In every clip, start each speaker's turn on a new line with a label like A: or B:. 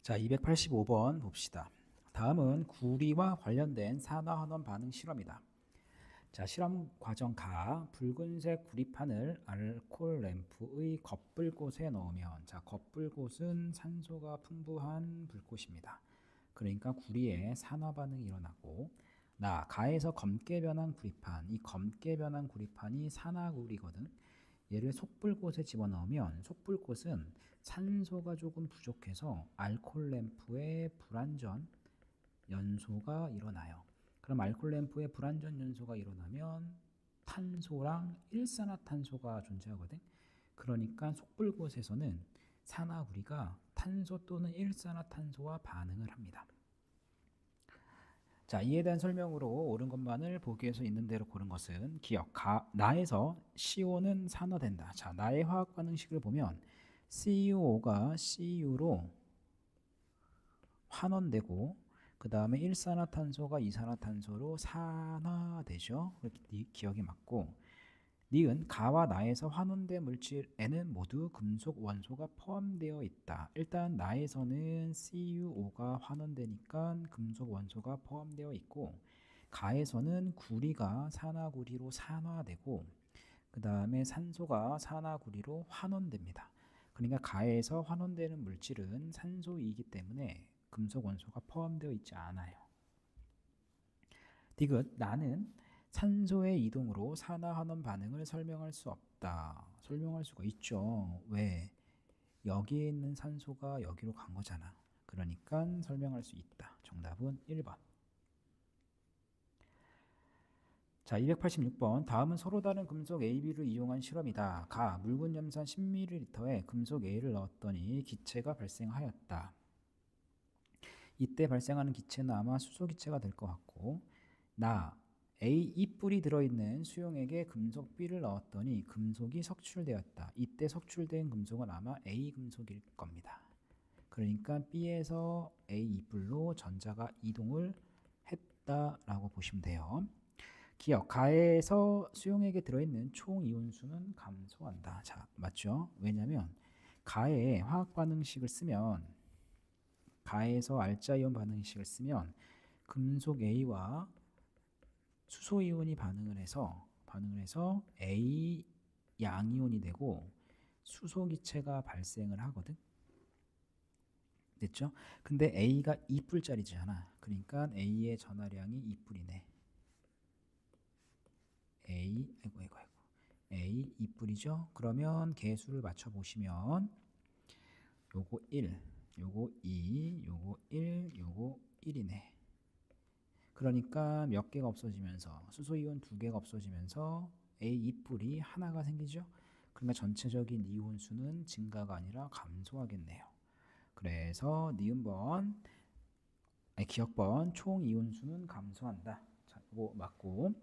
A: 자, 285번 봅시다. 다음은 구리와 관련된 산화환원 반응 실험이다. 자, 실험 과정 가 붉은색 구리판을 알코올 램프의 겉불곳에 넣으면, 자, 겉불곳은 산소가 풍부한 불꽃입니다. 그러니까 구리에 산화 반응이 일어나고, 가에서 검게 변한 구리판, 이 검게 변한 구리판이 산화구리거든. 얘를 속불곳에 집어넣으면 속불곳은 산소가 조금 부족해서 알코올 램프의 불완전 연소가 일어나요. 그럼 알코올 램프의 불완전 연소가 일어나면 탄소랑 일산화탄소가 존재하거든. 그러니까 속불곳에서는 산화구리가 탄소 또는 일산화탄소와 반응을 합니다. 자, 이에 대한 설명으로 옳은 것만을 보기에서 있는 대로 고른 것은 기억, 나에서 CO는 산화된다. 자, 나의 화학 반응식을 보면 CuO가 Cu로 환원되고, 그 다음에 일산화탄소가 이산화탄소로 산화되죠. 그렇게 기억이 맞고, 니은 가와 나에서 환원된 물질에는 모두 금속 원소가 포함되어 있다. 일단 나에서는 CuO가 환원되니까 금속 원소가 포함되어 있고, 가에서는 구리가 산화구리로 산화되고, 그 다음에 산소가 산화구리로 환원됩니다. 그러니까 가에서 환원되는 물질은 산소이기 때문에 금속 원소가 포함되어 있지 않아요. 디귿, 나는 산소의 이동으로 산화환원 반응을 설명할 수 없다. 설명할 수가 있죠. 왜? 여기에 있는 산소가 여기로 간 거잖아. 그러니까 설명할 수 있다. 정답은 1번. 자, 286번. 다음은 서로 다른 금속 AB를 이용한 실험이다. 묽은 염산 10ml에 금속 A를 넣었더니 기체가 발생하였다. 이때 발생하는 기체는 아마 수소 기체가 될 것 같고, A 2뿔이 들어있는 수용액에 금속 B를 넣었더니 금속이 석출되었다. 이때 석출된 금속은 아마 A 금속일 겁니다. 그러니까 B에서 A 2뿔로 전자가 이동을 했다라고 보시면 돼요. 기억, 가에서 수용액에 들어있는 총 이온수는 감소한다. 자, 맞죠? 왜냐면 가에 화학 반응식을 쓰면, 가에서 알자이온 반응식을 쓰면 금속 A와 수소 이온이 반응을 해서 A 양이온이 되고 수소 기체가 발생을 하거든. 됐죠? 근데 A가 2뿔짜리잖아. 그러니까 A의 전하량이 2뿔이네. A 2뿔이죠? 그러면 개수를 맞춰 보시면 요거 1, 요거 2, 요거 1, 요거 1이네. 그러니까 몇 개가 없어지면서 수소이온 2개가 없어지면서 A 2뿔이 하나가 생기죠. 그러니까 전체적인 이온 수는 증가가 아니라 감소하겠네요. 그래서 기억번 총 이온 수는 감소한다. 자, 이거 맞고.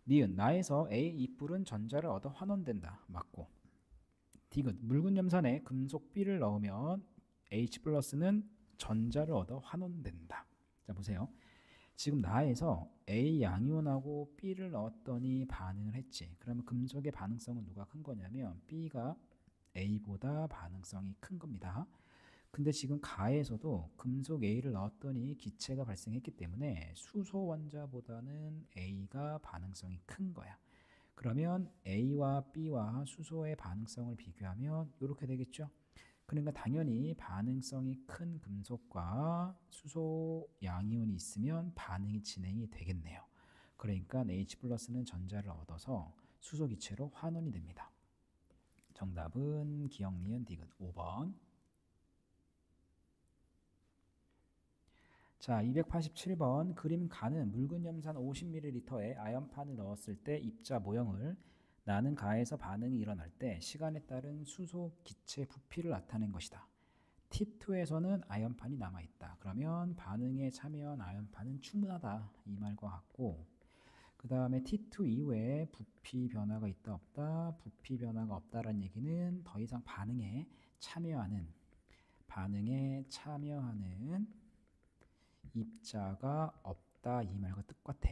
A: 니은 나에서 A 2뿔은 전자를 얻어 환원된다. 맞고. 디귿 묽은 염산에 금속 B를 넣으면 H 플러스는 전자를 얻어 환원된다. 자, 보세요. 지금 나에서 A 양이온하고 B를 넣었더니 반응을 했지. 그러면 금속의 반응성은 누가 큰 거냐면 B가 A보다 반응성이 큰 겁니다. 근데 지금 가에서도 금속 A를 넣었더니 기체가 발생했기 때문에 수소 원자보다는 A가 반응성이 큰 거야. 그러면 A와 B와 수소의 반응성을 비교하면 이렇게 되겠죠. 그러니까 당연히 반응성이 큰 금속과 수소 양이온이 있으면 반응이 진행이 되겠네요. 그러니까 H 플러스는 전자를 얻어서 수소 기체로 환원이 됩니다. 정답은 기억, 니은, 디귿 5번. 자, 287번. 그림 가는 묽은 염산 50ml에 아연판을 넣었을 때 입자 모형을 나는 가에서 반응이 일어날 때 시간에 따른 수소 기체 부피를 나타낸 것이다. T2에서는 아연판이 남아있다. 그러면 반응에 참여한 아연판은 충분하다. 이 말과 같고, 그 다음에 T2 이후에 부피 변화가 있다 없다. 부피 변화가 없다라는 얘기는 더 이상 반응에 참여하는 입자가 없다. 이 말과 똑같아.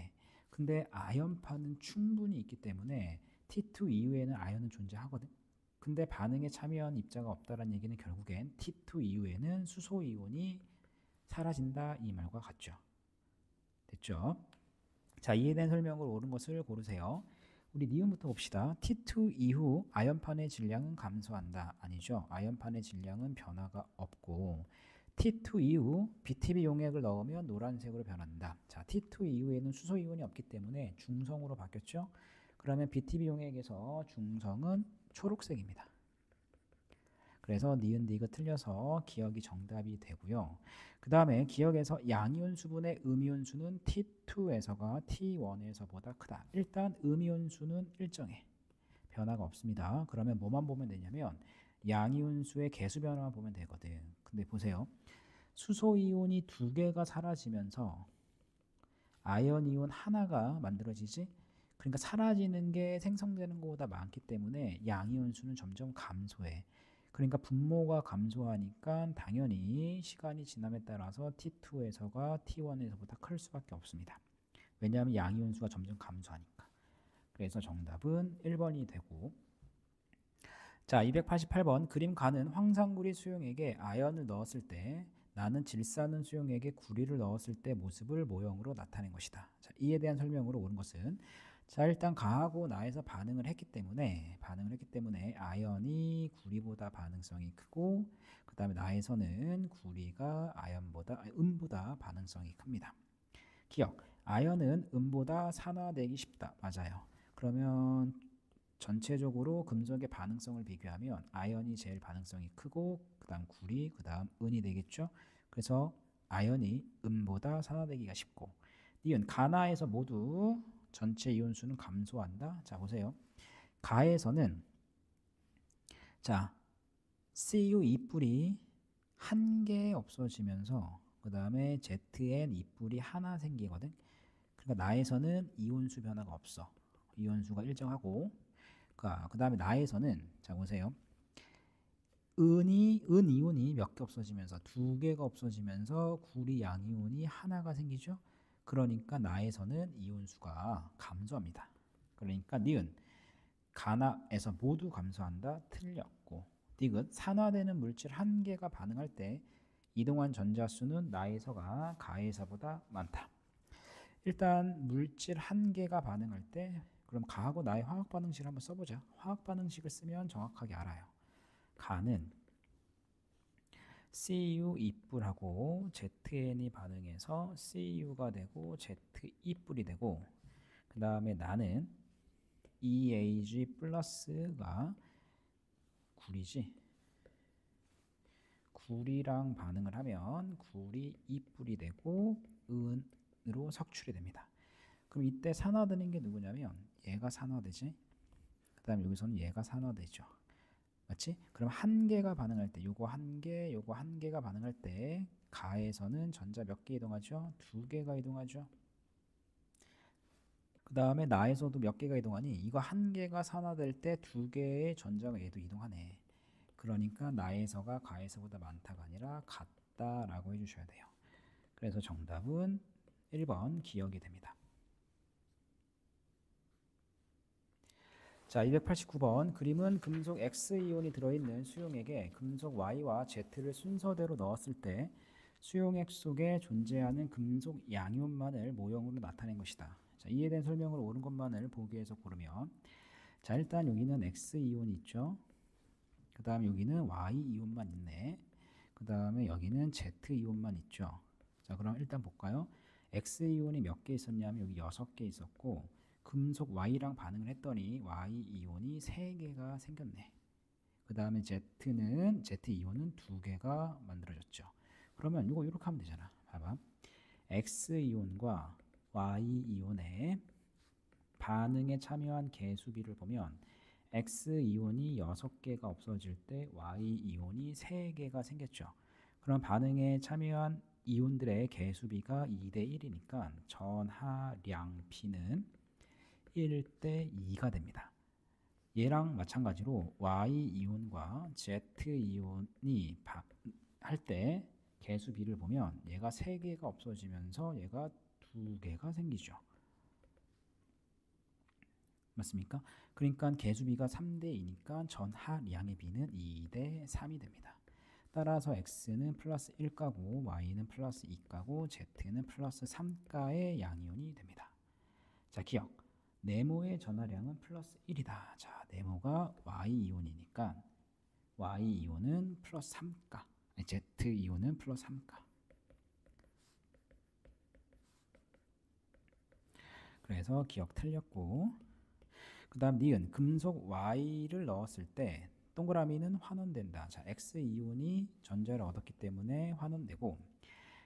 A: 근데 아연판은 충분히 있기 때문에 T2 이후에는 아연은 존재하거든. 근데 반응에 참여한 입자가 없다는 얘기는 결국엔 T2 이후에는 수소 이온이 사라진다 이 말과 같죠. 됐죠? 자, 이에 대한 설명을 옳은 것을 고르세요. 우리 니은부터 봅시다. T2 이후 아연판의 질량은 감소한다. 아니죠. 아연판의 질량은 변화가 없고 T2 이후 BTB 용액을 넣으면 노란색으로 변한다. 자, T2 이후에는 수소 이온이 없기 때문에 중성으로 바뀌었죠. 그러면 BTB 용액에서 중성은 초록색입니다. 그래서 니은 디귿 틀려서 기억이 정답이 되고요. 그 다음에 기억에서 양이온 수분의 음이온 수는 T2에서가 T1에서보다 크다. 일단 음이온 수는 일정해. 변화가 없습니다. 그러면 뭐만 보면 되냐면 양이온 수의 개수 변화만 보면 되거든. 근데 보세요. 수소 이온이 2개가 사라지면서 아연 이온 하나가 만들어지지. 그러니까 사라지는 게 생성되는 것보다 많기 때문에 양이온 수는 점점 감소해. 그러니까 분모가 감소하니까 당연히 시간이 지남에 따라서 T2에서가 T1에서보다 클 수밖에 없습니다. 왜냐하면 양이온 수가 점점 감소하니까. 그래서 정답은 1번이 되고, 자, 288번 그림 가는 황상구리 수용액에 아연을 넣었을 때 나는 질산은 수용액에 구리를 넣었을 때 모습을 모형으로 나타낸 것이다. 자, 이에 대한 설명으로 옳은 것은, 자, 일단 가하고 나에서 반응을 했기 때문에 아연이 구리보다 반응성이 크고, 그 다음에 나에서는 구리가 음보다 반응성이 큽니다. 기억, 아연은 음보다 산화되기 쉽다. 맞아요. 그러면 전체적으로 금속의 반응성을 비교하면 아연이 제일 반응성이 크고 그 다음 구리, 그 다음 은이 되겠죠. 그래서 아연이 음보다 산화되기가 쉽고, 니은 가나에서 모두 전체 이온수는 감소한다. 자, 보세요. 가에서는 자 Cu 2뿔이 한 개 없어지면서 그 다음에 Zn 2뿔이 하나 생기거든. 그러니까 나에서는 이온수 변화가 없어. 이온수가 일정하고, 그 다음에 나에서는 자 보세요. 은 이온이 몇 개 없어지면서 2개가 없어지면서 구리 양이온이 하나가 생기죠. 그러니까 나에서는 이온수가 감소합니다. 그러니까 니은 가나에서 모두 감소한다. 틀렸고, 디귿 산화되는 물질 한 개가 반응할 때 이동한 전자수는 나에서가 가에서보다 많다. 일단 물질 한 개가 반응할 때 그럼 가하고 나의 화학 반응식을 한번 써보자. 화학 반응식을 쓰면 정확하게 알아요. 가는 Cu 2뿔하고 Zn이 반응해서 Cu가 되고 Z2뿔이 되고, 그 다음에 나는 EAG 플러스가 구리지. 구리랑 반응을 하면 구리 2뿔이 되고 은으로 석출이 됩니다. 그럼 이때 산화되는 게 누구냐면 얘가 산화되지. 그 다음에 여기서는 얘가 산화되죠. 맞지? 그럼 한 개가 반응할 때 요거 한 개가 반응할 때 가에서는 전자 몇 개 이동하죠? 2개가 이동하죠. 그 다음에 나에서도 몇 개가 이동하니 이거 한 개가 산화될 때 2개의 전자가 얘도 이동하네. 그러니까 나에서가 가에서보다 많다가 아니라 같다라고 해주셔야 돼요. 그래서 정답은 1번 기억이 됩니다. 자, 289번 그림은 금속 X이온이 들어있는 수용액에 금속 Y와 Z를 순서대로 넣었을 때 수용액 속에 존재하는 금속 양이온만을 모형으로 나타낸 것이다. 자, 이에 대한 설명을 옳은 것만을 보기에서 고르면, 자, 일단 여기는 X이온이 있죠. 그 다음에 여기는 Y이온만 있네. 그 다음에 여기는 Z이온만 있죠. 자, 그럼 일단 볼까요? X이온이 몇 개 있었냐면 여기 6개 있었고, 금속 Y랑 반응을 했더니 Y이온이 3개가 생겼네. 그 다음에 Z이온은 2개가 만들어졌죠. 그러면 이거 이렇게 하면 되잖아. 봐봐. X이온과 Y이온의 반응에 참여한 개수비를 보면 X이온이 6개가 없어질 때 Y이온이 3개가 생겼죠. 그럼 반응에 참여한 이온들의 개수비가 2대 1이니까 전하량비는 1대 2가 됩니다. 얘랑 마찬가지로 Y이온과 Z이온이 할 때 개수비를 보면 얘가 3개가 없어지면서 얘가 2개가 생기죠. 맞습니까? 그러니까 개수비가 3대 2니까 전하량의 비는 2대 3이 됩니다. 따라서 x는 플러스 1가고 y는 플러스 2가고 z는 플러스 3가의 양이온이 됩니다. 자, 기억. 네모의 전하량은 플러스 1이다. 자, 네모가 y-이온이니까 y-이온은 플러스 3가, z-이온은 플러스 3가. 그래서 기억 틀렸고, 그 다음 니은 금속 Y를 넣었을 때 동그라미는 환원된다. 자, X-이온이 전자를 얻었기 때문에 환원되고,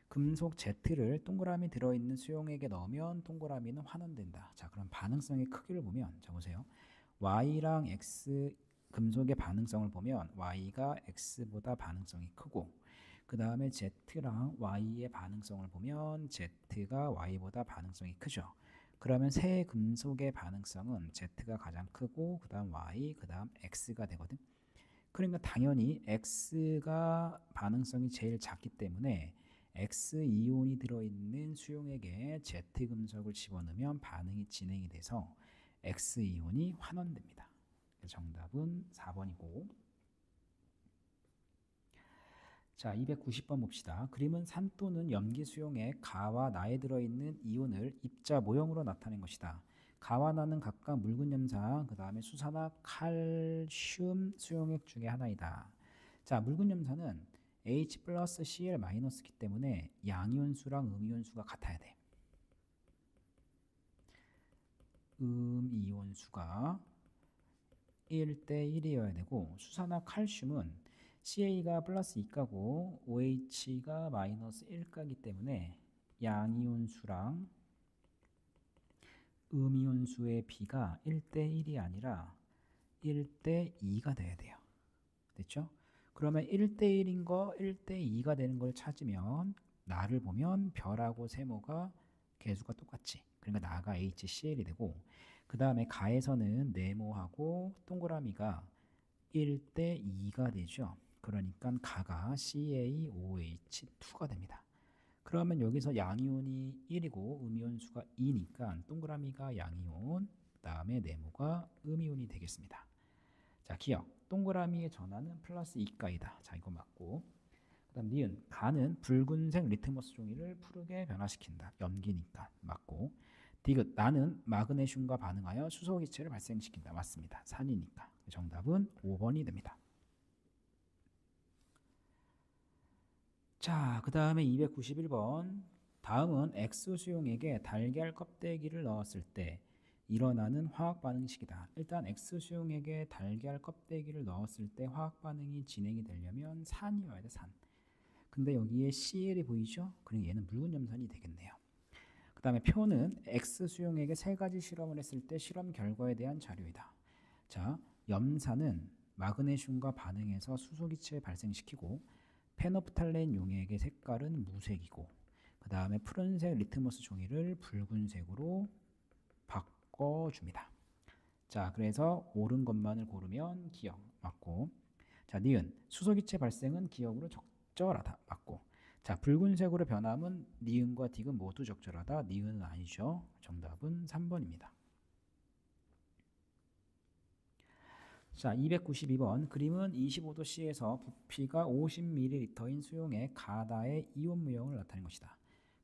A: 금속 Z를 동그라미 들어있는 수용액에 넣으면 동그라미는 환원된다. 자, 그럼 반응성의 크기를 보면, 자 보세요. Y랑 X 금속의 반응성을 보면 Y가 X보다 반응성이 크고, 그 다음에 Z랑 Y의 반응성을 보면 Z가 Y보다 반응성이 크죠. 그러면 세 금속의 반응성은 Z가 가장 크고 그 다음 Y, 그 다음 X가 되거든. 그러니까 당연히 X가 반응성이 제일 작기 때문에 X-이온이 들어있는 수용액에 Z-금속을 집어넣으면 반응이 진행이 돼서 X-이온이 환원됩니다. 정답은 4번이고, 자, 290번 봅시다. 그림은 산 또는 염기 수용액 가와 나에 들어있는 이온을 입자 모형으로 나타낸 것이다. 가와 나는 각각 묽은 염산, 그 다음에 수산화 칼슘 수용액 중에 하나이다. 자, 묽은 염산은 H 플러스 Cl 마이너스기 때문에 양이온수랑 음이온수가 같아야 돼. 음이온수가 1대 1이어야 되고, 수산화 칼슘은 CA가 플러스 2가고 OH가 마이너스 1가기 때문에 양이온수랑 음이온수의 비가 1대 1이 아니라 1대 2가 돼야 돼요. 됐죠? 그러면 1대 1인 거 1대 2가 되는 걸 찾으면 나를 보면 별하고 세모가 개수가 똑같지. 그러니까 나가 HCl이 되고, 그 다음에 가에서는 네모하고 동그라미가 1대 2가 되죠. 그러니까 가가 CaOH2가 됩니다. 그러면 여기서 양이온이 1이고 음이온수가 2니까 동그라미가 양이온, 그 다음에 네모가 음이온이 되겠습니다. 자, 기억. 동그라미의 전하는 플러스 2가이다. 자, 이거 맞고. 그 다음 니은. 가는 붉은색 리트머스 종이를 푸르게 변화시킨다. 염기니까 맞고. 디귿. 나는 마그네슘과 반응하여 수소기체를 발생시킨다. 맞습니다. 산이니까. 정답은 5번이 됩니다. 자, 그 다음에 291번. 다음은 X 수용액에 달걀 껍데기를 넣었을 때 일어나는 화학 반응식이다. 일단 X 수용액에 달걀 껍데기를 넣었을 때 화학 반응이 진행이 되려면 산이어야 돼, 산. 근데 여기에 CL이 보이죠? 그럼 얘는 묽은 염산이 되겠네요. 그 다음에 표는 X 수용액에 세 가지 실험을 했을 때 실험 결과에 대한 자료이다. 자, 염산은 마그네슘과 반응해서 수소기체를 발생시키고, 페노프탈렌 용액의 색깔은 무색이고, 그 다음에 푸른색 리트머스 종이를 붉은색으로 바꿔줍니다. 자, 그래서 옳은 것만을 고르면 기억 맞고, 자, 니은 수소기체 발생은 기억으로 적절하다 맞고, 자, 붉은색으로 변함은 니은과 디귿 모두 적절하다. 니은은 아니죠. 정답은 3번입니다. 자, 292번. 그림은 25도씨에서 부피가 50ml인 수용액 가다의 이온 무형을 나타낸 것이다.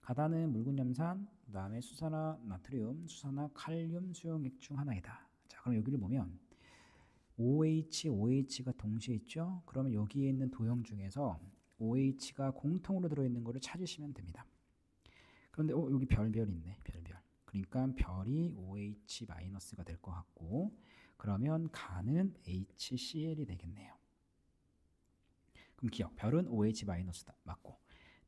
A: 가다는 묽은 염산, 그 다음에 수산화 나트륨, 수산화 칼륨 수용액 중 하나이다. 자, 그럼 여기를 보면 OH, OH가 동시에 있죠? 그러면 여기에 있는 도형 중에서 OH가 공통으로 들어있는 것을 찾으시면 됩니다. 그런데 여기 별별이 있네. 별별. 그러니까 별이 OH-가 될 것 같고, 그러면 가는 HCl이 되겠네요. 그럼 기억. 별은 OH-다. 맞고.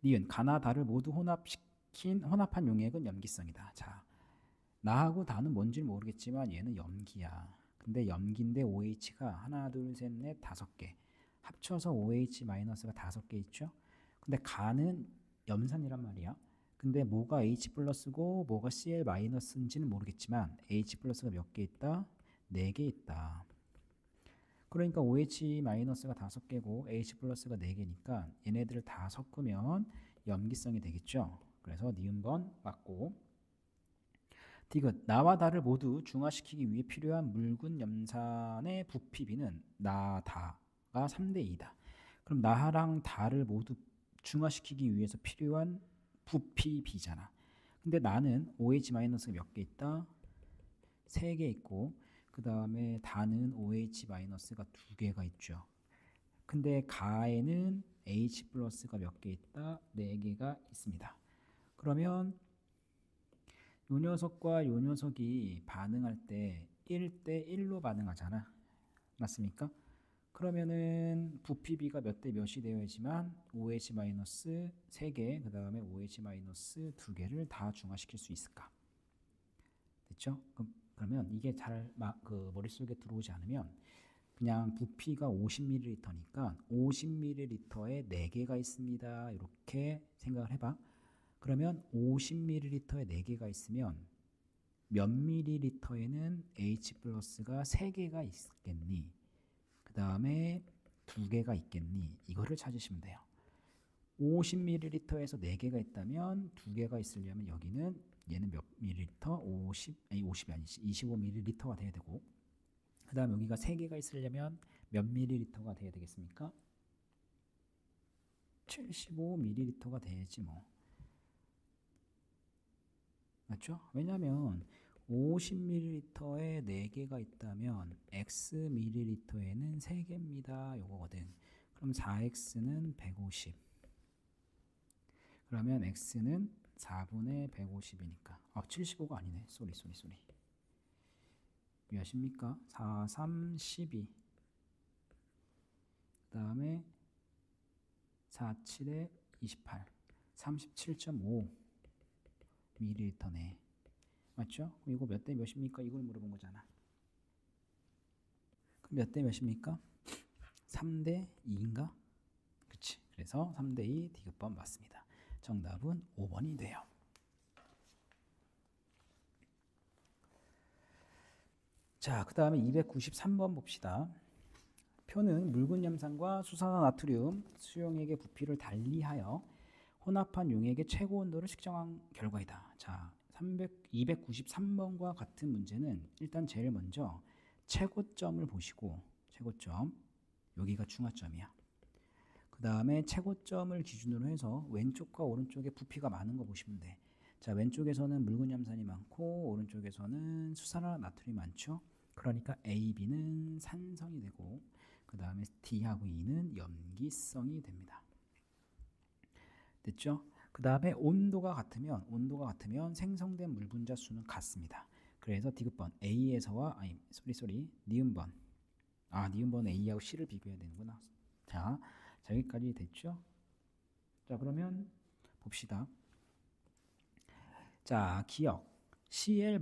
A: 니은 가나 다를 모두 혼합한 용액은 염기성이다. 자, 나하고 다는 뭔지는 모르겠지만 얘는 염기야. 근데 염기인데 OH가 하나, 둘, 셋, 넷, 5개. 합쳐서 OH-가 5개 있죠? 근데 가는 염산이란 말이야. 근데 뭐가 H 플러스고 뭐가 Cl 마이너스인지는 모르겠지만 H 플러스가 몇 개 있다? 4개 있다. 그러니까 OH 마이너스가 5개고 H 플러스가 4개니까 얘네들을 다 섞으면 염기성이 되겠죠. 그래서 니은번 맞고, 디귿 나와 다를 모두 중화시키기 위해 필요한 묽은 염산의 부피비는 나, 다가 3대 2다. 그럼 나랑 다를 모두 중화시키기 위해서 필요한 부피비잖아. 근데 나는 OH-가 몇 개 있다? 3개 있고 그 다음에 다는 OH-가 2개가 있죠. 근데 가에는 H+가 몇 개 있다? 4개가 있습니다. 그러면 요 녀석과 요 녀석이 반응할 때 1대 1로 반응하잖아. 맞습니까? 그러면은 부피비가 몇 대 몇이 되어야지만 OH-3개, 그 다음에 OH-2개를 다 중화시킬 수 있을까? 됐죠? 그러면 이게 잘 머릿속에 들어오지 않으면 그냥 부피가 50ml니까 50ml에 4개가 있습니다. 이렇게 생각을 해봐. 그러면 50ml에 4개가 있으면 몇 ml에는 H+가 3개가 있겠니? 그 다음에 2개가 있겠니? 이거를 찾으시면 돼요. 50ml에서 4개가 있다면 2개가 있으려면 여기는 얘는 몇 ml? 50이 아니지 25ml가 돼야 되고 그 다음 여기가 3개가 있으려면 몇 ml가 돼야 되겠습니까? 75ml가 돼야지 뭐. 맞죠? 왜냐면 50ml에 4개가 있다면 xml에는 3개입니다. 요거거든. 그럼 4x는 150. 그러면 x는 4분의 150이니까 75가 아니네. 쏘리. 몇입니까? 4, 3, 12. 그 다음에 4, 7에 28. 37.5 ml네. 맞죠? 그럼 이거 몇 대 몇입니까? 이걸 물어본 거잖아. 그럼 몇 대 몇입니까? 3대 2인가? 그치. 그래서 3대 2 디귿번 맞습니다. 정답은 5번이 돼요. 자, 그 다음에 293번 봅시다. 표는 묽은 염산과 수산화나트륨 수용액의 부피를 달리하여 혼합한 용액의 최고 온도를 측정한 결과이다. 자, 293번과 같은 문제는 일단 제일 먼저 최고점을 보시고 최고점 여기가 중화점이야. 그 다음에 최고점을 기준으로 해서 왼쪽과 오른쪽에 부피가 많은 거 보시면 돼. 자, 왼쪽에서는 묽은 염산이 많고 오른쪽에서는 수산화나트륨이 많죠. 그러니까 A, B는 산성이 되고 그 다음에 D하고 E는 염기성이 됩니다. 됐죠? 그 다음에 온도가 같으면 생성된 물 분자 수는 같습니다. 그래서 디귿번 A에서와 니은번 니은번 A하고 C를 비교해야 되는구나. 자 여기까지 됐죠? 자 그러면 봅시다. 자 기억 Cl-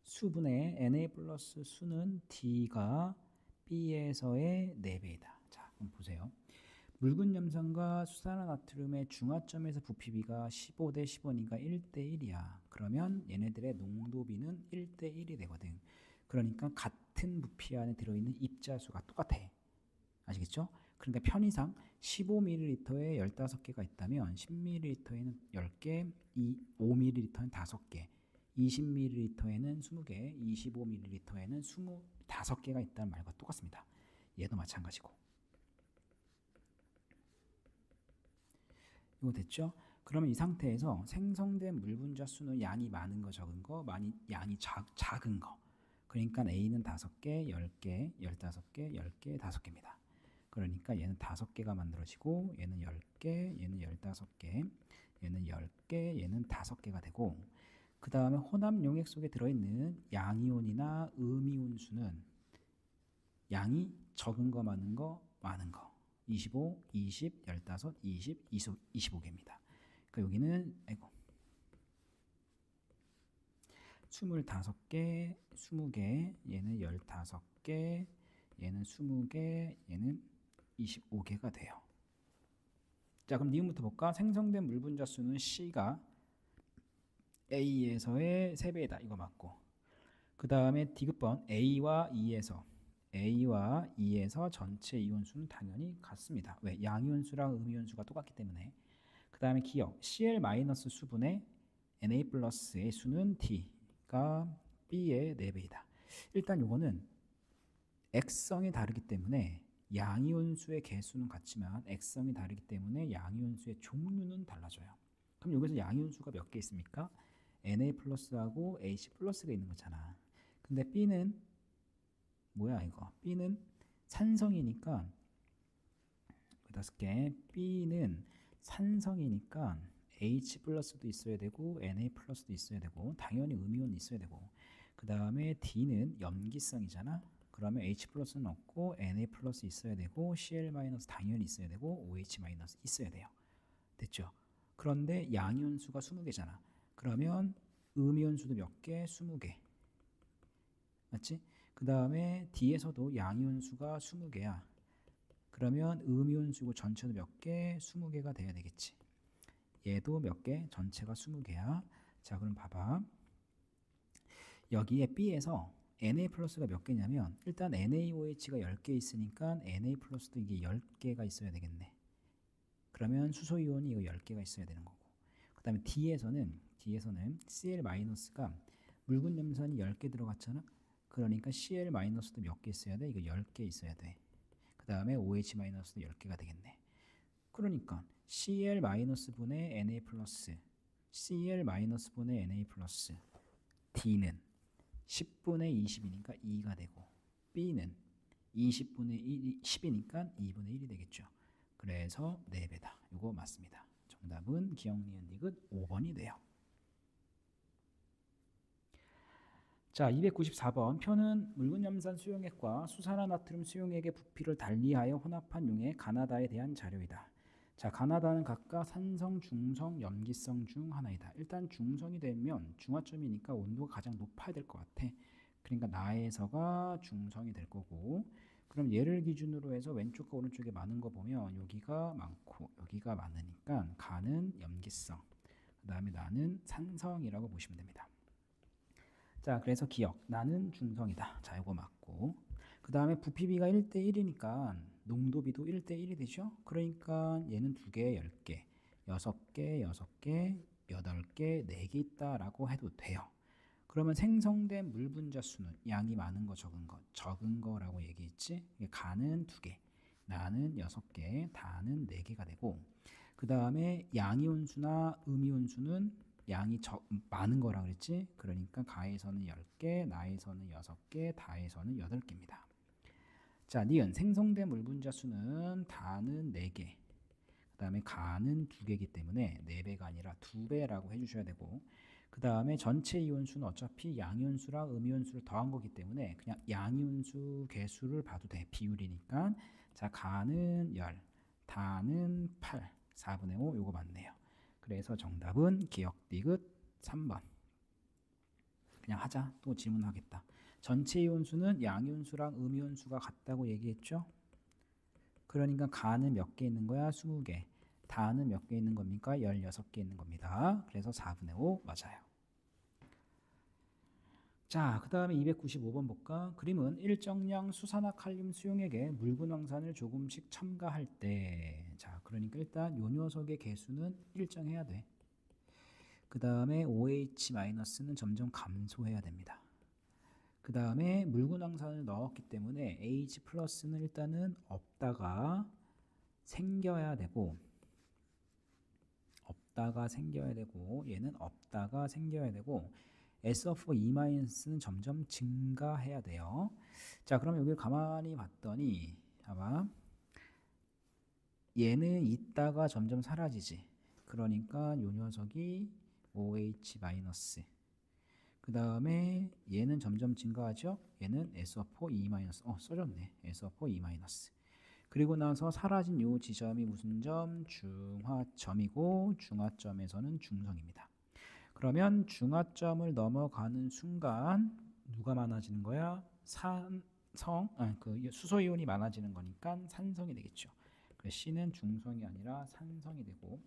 A: 수분의 Na 플러스 수는 D가 B에서의 4배이다. 자 그럼 보세요. 묽은 염산과 수산화나트륨의 중화점에서 부피비가 15대 15니까 1대 1이야. 그러면 얘네들의 농도비는 1대 1이 되거든. 그러니까 같은 부피 안에 들어있는 입자수가 똑같아. 아시겠죠? 그러니까 편의상 15ml에 15개가 있다면 10ml에는 10개, 5ml에는 5개, 20ml에는 20개, 25ml에는 25개가 있다는 말과 똑같습니다. 얘도 마찬가지고. 이거 됐죠? 그러면 이 상태에서 생성된 물 분자 수는 양이 많은 거 적은 거, 양이 작은 거. 그러니까 A는 5개, 10개, 15개, 10개, 5개입니다. 그러니까 얘는 5개가 만들어지고 얘는 10개, 얘는 15개, 얘는 10개, 얘는 5개가 되고 그 다음에 혼합 용액 속에 들어있는 양이온이나 음이온 수는 양이 적은 거, 많은 거, 25, 20, 15, 20, 25개입니다. 그러니까 여기는 25개, 20개, 얘는 15개, 얘는 20개, 얘는 25개가 돼요. 자 그럼 니은부터 볼까? 생성된 물 분자 수는 C가 A에서의 3배이다. 이거 맞고 그 다음에 디귿번 A와 E에서 전체 이온수는 당연히 같습니다. 왜? 양이온수랑 음이온수가 똑같기 때문에. 그 다음에 기억 Cl- 수분의 Na 플러스의 수는 T가 B의 4배이다. 일단 요거는 X성이 다르기 때문에 양이온수의 개수는 같지만 X성이 다르기 때문에 양이온수의 종류는 달라져요. 그럼 여기서 양이온수가 몇 개 있습니까? Na 플러스하고 AC 플러스가 있는 거잖아. 근데 B는 뭐야 이거? B는 산성이니까 5개. B는 산성이니까 H 플러스도 있어야 되고 Na 플러스도 있어야 되고 당연히 음이온 있어야 되고 그 다음에 D는 염기성이잖아. 그러면 H 플러스는 없고 Na 플러스 있어야 되고 Cl 마이너스 당연히 있어야 되고 OH 마이너스 있어야 돼요. 됐죠? 그런데 양이온수가 20개잖아. 그러면 음이온수도 몇 개? 20개. 맞지? 그 다음에 D에서도 양이온수가 20개야. 그러면 음이온수고 전체도 몇 개? 20개가 돼야 되겠지. 얘도 몇 개? 전체가 20개야. 자, 그럼 봐봐. 여기에 B에서 Na 플러스가 몇 개냐면 일단 NaOH가 10개 있으니까 Na 플러스도 이게 10개가 있어야 되겠네. 그러면 수소이온이 이거 10개가 있어야 되는 거고. 그 다음에 D에서는 Cl 마이너스가 묽은 염산이 10개 들어갔잖아. 그러니까 Cl 마이너스도 몇 개 있어야 돼? 이거 10개 있어야 돼. 그 다음에 OH 마이너스도 10개가 되겠네. 그러니까 Cl 마이너스 분의 Na 플러스 Cl 마이너스 분의 Na 플러스 D는 10분의 20이니까 2가 되고 B는 20분의 10이니까 2분의 1이 되겠죠. 그래서 4배다. 이거 맞습니다. 정답은 기억, 니은, 디귿 5번이 돼요. 자, 294번 표는 묽은 염산 수용액과 수산화나트륨 수용액의 부피를 달리하여 혼합한 용의 가나다에 대한 자료이다. 자, 가나다는 각각 산성, 중성, 염기성 중 하나이다. 일단 중성이 되면 중화점이니까 온도가 가장 높아야 될 것 같아. 그러니까 나에서가 중성이 될 거고, 그럼 얘를 기준으로 해서 왼쪽과 오른쪽에 많은 거 보면 여기가 많고 여기가 많으니까 가는 염기성, 그 다음에 나는 산성이라고 보시면 됩니다. 자, 그래서 기억, 나는 중성이다. 자, 이거 맞고, 그 다음에 부피비가 1대1이니까 농도비도 1대1이 되죠. 그러니까 얘는 2개, 10개, 6개, 6개, 8개, 4개 있다라고 해도 돼요. 그러면 생성된 물 분자 수는 양이 많은 거, 적은 거라고 얘기했지. 가는 2개, 나는 6개, 다는 4개가 되고, 그 다음에 양이온수나 음이온수는 양이 많은 거라 그랬지. 그러니까 가에서는 10개, 나에서는 6개, 다에서는 8개입니다. 자, 니은 생성된 물 분자 수는 다는 4개, 그 다음에 가는 2개이기 때문에 4배가 아니라 2배라고 해주셔야 되고, 그 다음에 전체 이온수는 어차피 양이온수랑 음이온수를 더한 거기 때문에 그냥 양이온수 개수를 봐도 돼. 비율이니까. 자, 가는 10, 다는 8, 4분의 5 요거 맞네요. 그래서 정답은 기억, 디귿 3번. 그냥 하자. 또 질문하겠다. 전체 이온수는 양이온수랑 음이온수가 같다고 얘기했죠? 그러니까 가는 몇 개 있는 거야? 20개. 다는 몇 개 있는 겁니까? 16개 있는 겁니다. 그래서 4분의 5 맞아요. 자, 그 다음에 295번 볼까? 그림은 일정량 수산화칼륨 수용액에 묽은 황산을 조금씩 첨가할 때, 자, 그러니까 일단 요 녀석의 개수는 일정해야 돼. 그 다음에 OH-는 점점 감소해야 됩니다. 그 다음에 묽은 황산을 넣었기 때문에 H 플러스는 일단은 없다가 생겨야 되고, 얘는 없다가 생겨야 되고, SO4E-는 점점 증가해야 돼요. 자, 그럼 여기를 가만히 봤더니 봐봐. 얘는 있다가 점점 사라지지. 그러니까 요 녀석이 OH-, 그 다음에 얘는 점점 증가하죠. 얘는 SO4E-, 써졌네. SO4E-. 그리고 나서 사라진 요 지점이 무슨 점? 중화점이고, 중화점에서는 중성입니다. 그러면 중화점을 넘어가는 순간 누가 많아지는 거야? 수소이온이 많아지는 거니까 산성이 되겠죠. C는 중성이 아니라 산성이 되고,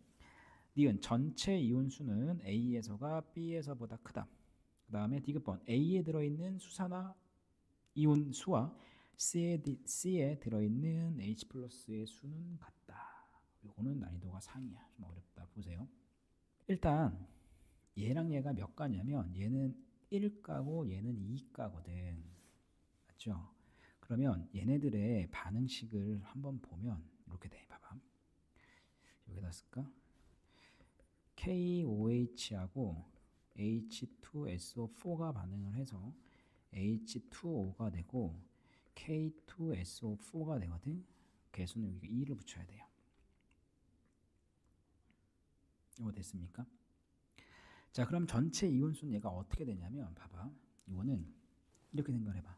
A: 니은 전체 이온수는 A에서가 B에서보다 크다. 그 다음에 디귿번 A에 들어있는 수산화 이온 수와 C에 들어있는 H 플러스의 수는 같다. 요거는 난이도가 상이야. 좀 어렵다. 보세요. 일단 얘랑 얘가 몇 가냐면 얘는 1가고 얘는 2가거든. 맞죠? 그러면 얘네들의 반응식을 한번 보면 이렇게 돼. 봐봐. 여기다 쓸까? KOH하고 H2SO4가 반응을 해서 H2O가 되고 K2SO4가 되거든. 개수는 여기 2를 붙여야 돼요. 이거 됐습니까? 자, 그럼 전체 이온수는 얘가 어떻게 되냐면 봐봐. 이거는 이렇게 생각해봐.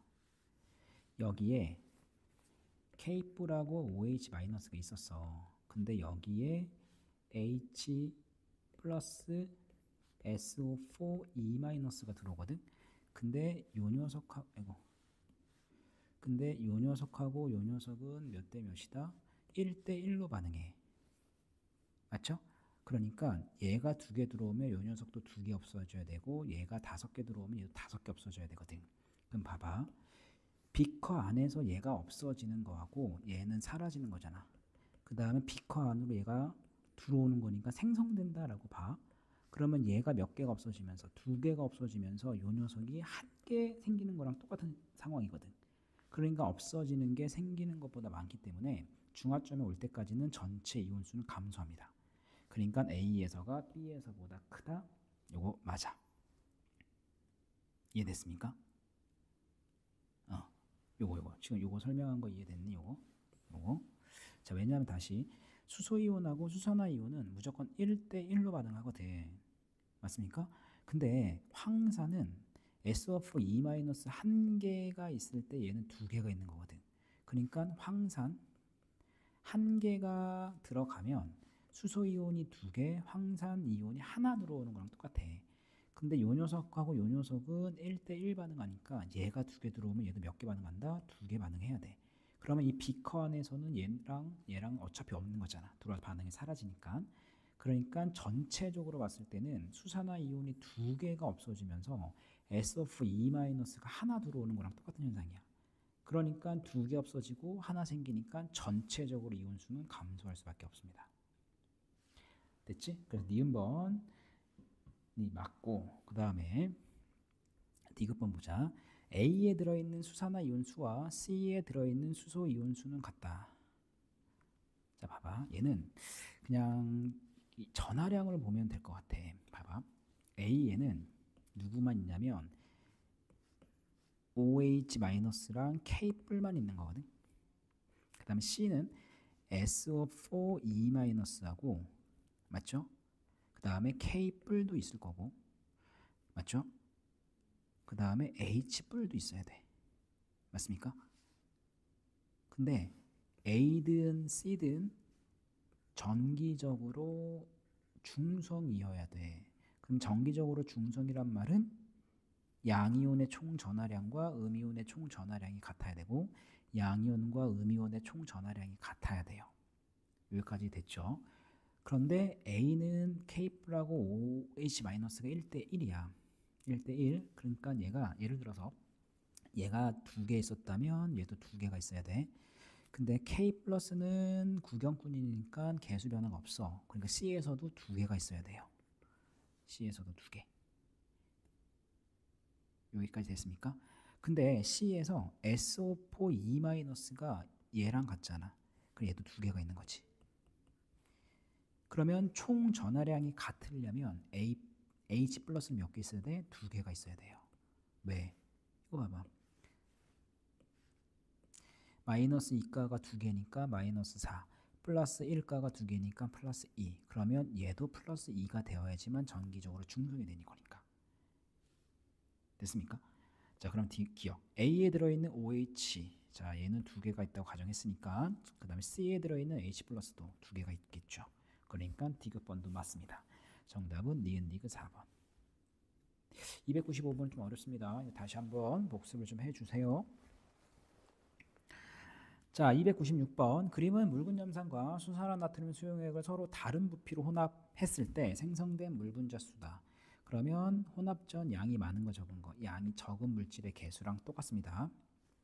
A: 여기에 K뿔하고 OH- 가 있었어. 근데 여기에 H 플러스 SO4E- 가 들어오거든. 근데 요 녀석하고 요 녀석은 몇 대 몇이다? 1대 1로 반응해. 맞죠? 그러니까 얘가 2개 들어오면 요 녀석도 2개 없어져야 되고 얘가 5개 들어오면 얘도 5개 없어져야 되거든. 그럼 봐봐. 비커 안에서 얘가 없어지는 거하고 얘는 사라지는 거잖아. 그 다음에 비커 안으로 얘가 들어오는 거니까 생성된다라고 봐. 그러면 얘가 몇 개가 없어지면서 2개가 없어지면서 요 녀석이 1개 생기는 거랑 똑같은 상황이거든. 그러니까 없어지는 게 생기는 것보다 많기 때문에 중화점에 올 때까지는 전체 이온수는 감소합니다. 그러니까 A에서가 B에서보다 크다. 요거 맞아. 이해됐습니까? 요거 지금 요거 설명한 거 이해됐니? 요거. 자, 왜냐하면 다시 수소이온하고 수산화이온은 무조건 1대 1로 반응하거든. 맞습니까? 근데 황산은 SO4E- 한 개가 있을 때 얘는 2개가 있는 거거든. 그러니까 황산 한 개가 들어가면 수소이온이 2개, 황산 이온이 하나 들어오는 거랑 똑같아. 근데 요 녀석하고 요 녀석은 1대1 반응하니까 얘가 2개 들어오면 얘도 몇 개 반응한다? 2개 반응해야 돼. 그러면 이 비커 안에서는 얘랑 어차피 없는 거잖아. 들어와서 반응이 사라지니까. 그러니까 전체적으로 봤을 때는 수산화 이온이 2개가 없어지면서 SO4E- 가 하나 들어오는 거랑 똑같은 현상이야. 그러니까 2개 없어지고 하나 생기니까 전체적으로 이온수는 감소할 수밖에 없습니다. 됐지? 그래서 니은번이 맞고, 그 다음에 디귿번 보자. A에 들어있는 수산화 이온수와 C에 들어있는 수소 이온수는 같다. 자, 봐봐. 얘는 그냥 이 전하량을 보면 될 것 같아. 봐봐. A에는 누구만 있냐면 OH-랑 K뿔만 있는 거거든. 그 다음에 C는 SO4E-하고 맞죠? 그 다음에 K뿔도 있을 거고 맞죠? 그 다음에 H뿔도 있어야 돼. 맞습니까? 근데 A든 C든 정기적으로 중성이어야 돼. 그럼 정기적으로 중성이란 말은 양이온의 총 전하량과 음이온의 총 전하량이 같아야 되고 양이온과 음이온의 총 전하량이 같아야 돼요. 여기까지 됐죠? 그런데 A는 K뿔하고 OH- 가 1대 1이야. 1대 1. 그러니까 얘가 예를 들어서 얘가 2개 있었다면 얘도 2개가 있어야 돼. 근데 K 플러스는 구경꾼이니까 개수 변화가 없어. 그러니까 C에서도 2개가 있어야 돼요. C에서도 2개. 여기까지 됐습니까? 근데 C에서 SO4E-가 얘랑 같잖아. 그럼 얘도 2개가 있는 거지. 그러면 총 전하량이 같으려면 H 플러스는 몇 개 있어야 돼? 2개가 있어야 돼요. 왜? 이거 봐봐. 마이너스 2가가 2개니까 마이너스 4. 플러스 1가가 2개니까 플러스 2. 그러면 얘도 플러스 2가 되어야지만 전기적으로 중성이 되는 거니까. 됐습니까? 자, 그럼 기억. A에 들어있는 OH. 자, 얘는 2개가 있다고 가정했으니까 그 다음에 C에 들어있는 H 플러스도 2개가 있겠죠. 그러니까 디귿번도 맞습니다. 정답은 니은 디귿 4번. 295번 좀 어렵습니다. 다시 한번 복습을 좀 해주세요. 자, 296번. 그림은 묽은 염산과 수산화나트륨 수용액을 서로 다른 부피로 혼합했을 때 생성된 물 분자 수다. 그러면 혼합 전 양이 많은 거 적은 거, 양이 적은 물질의 개수랑 똑같습니다.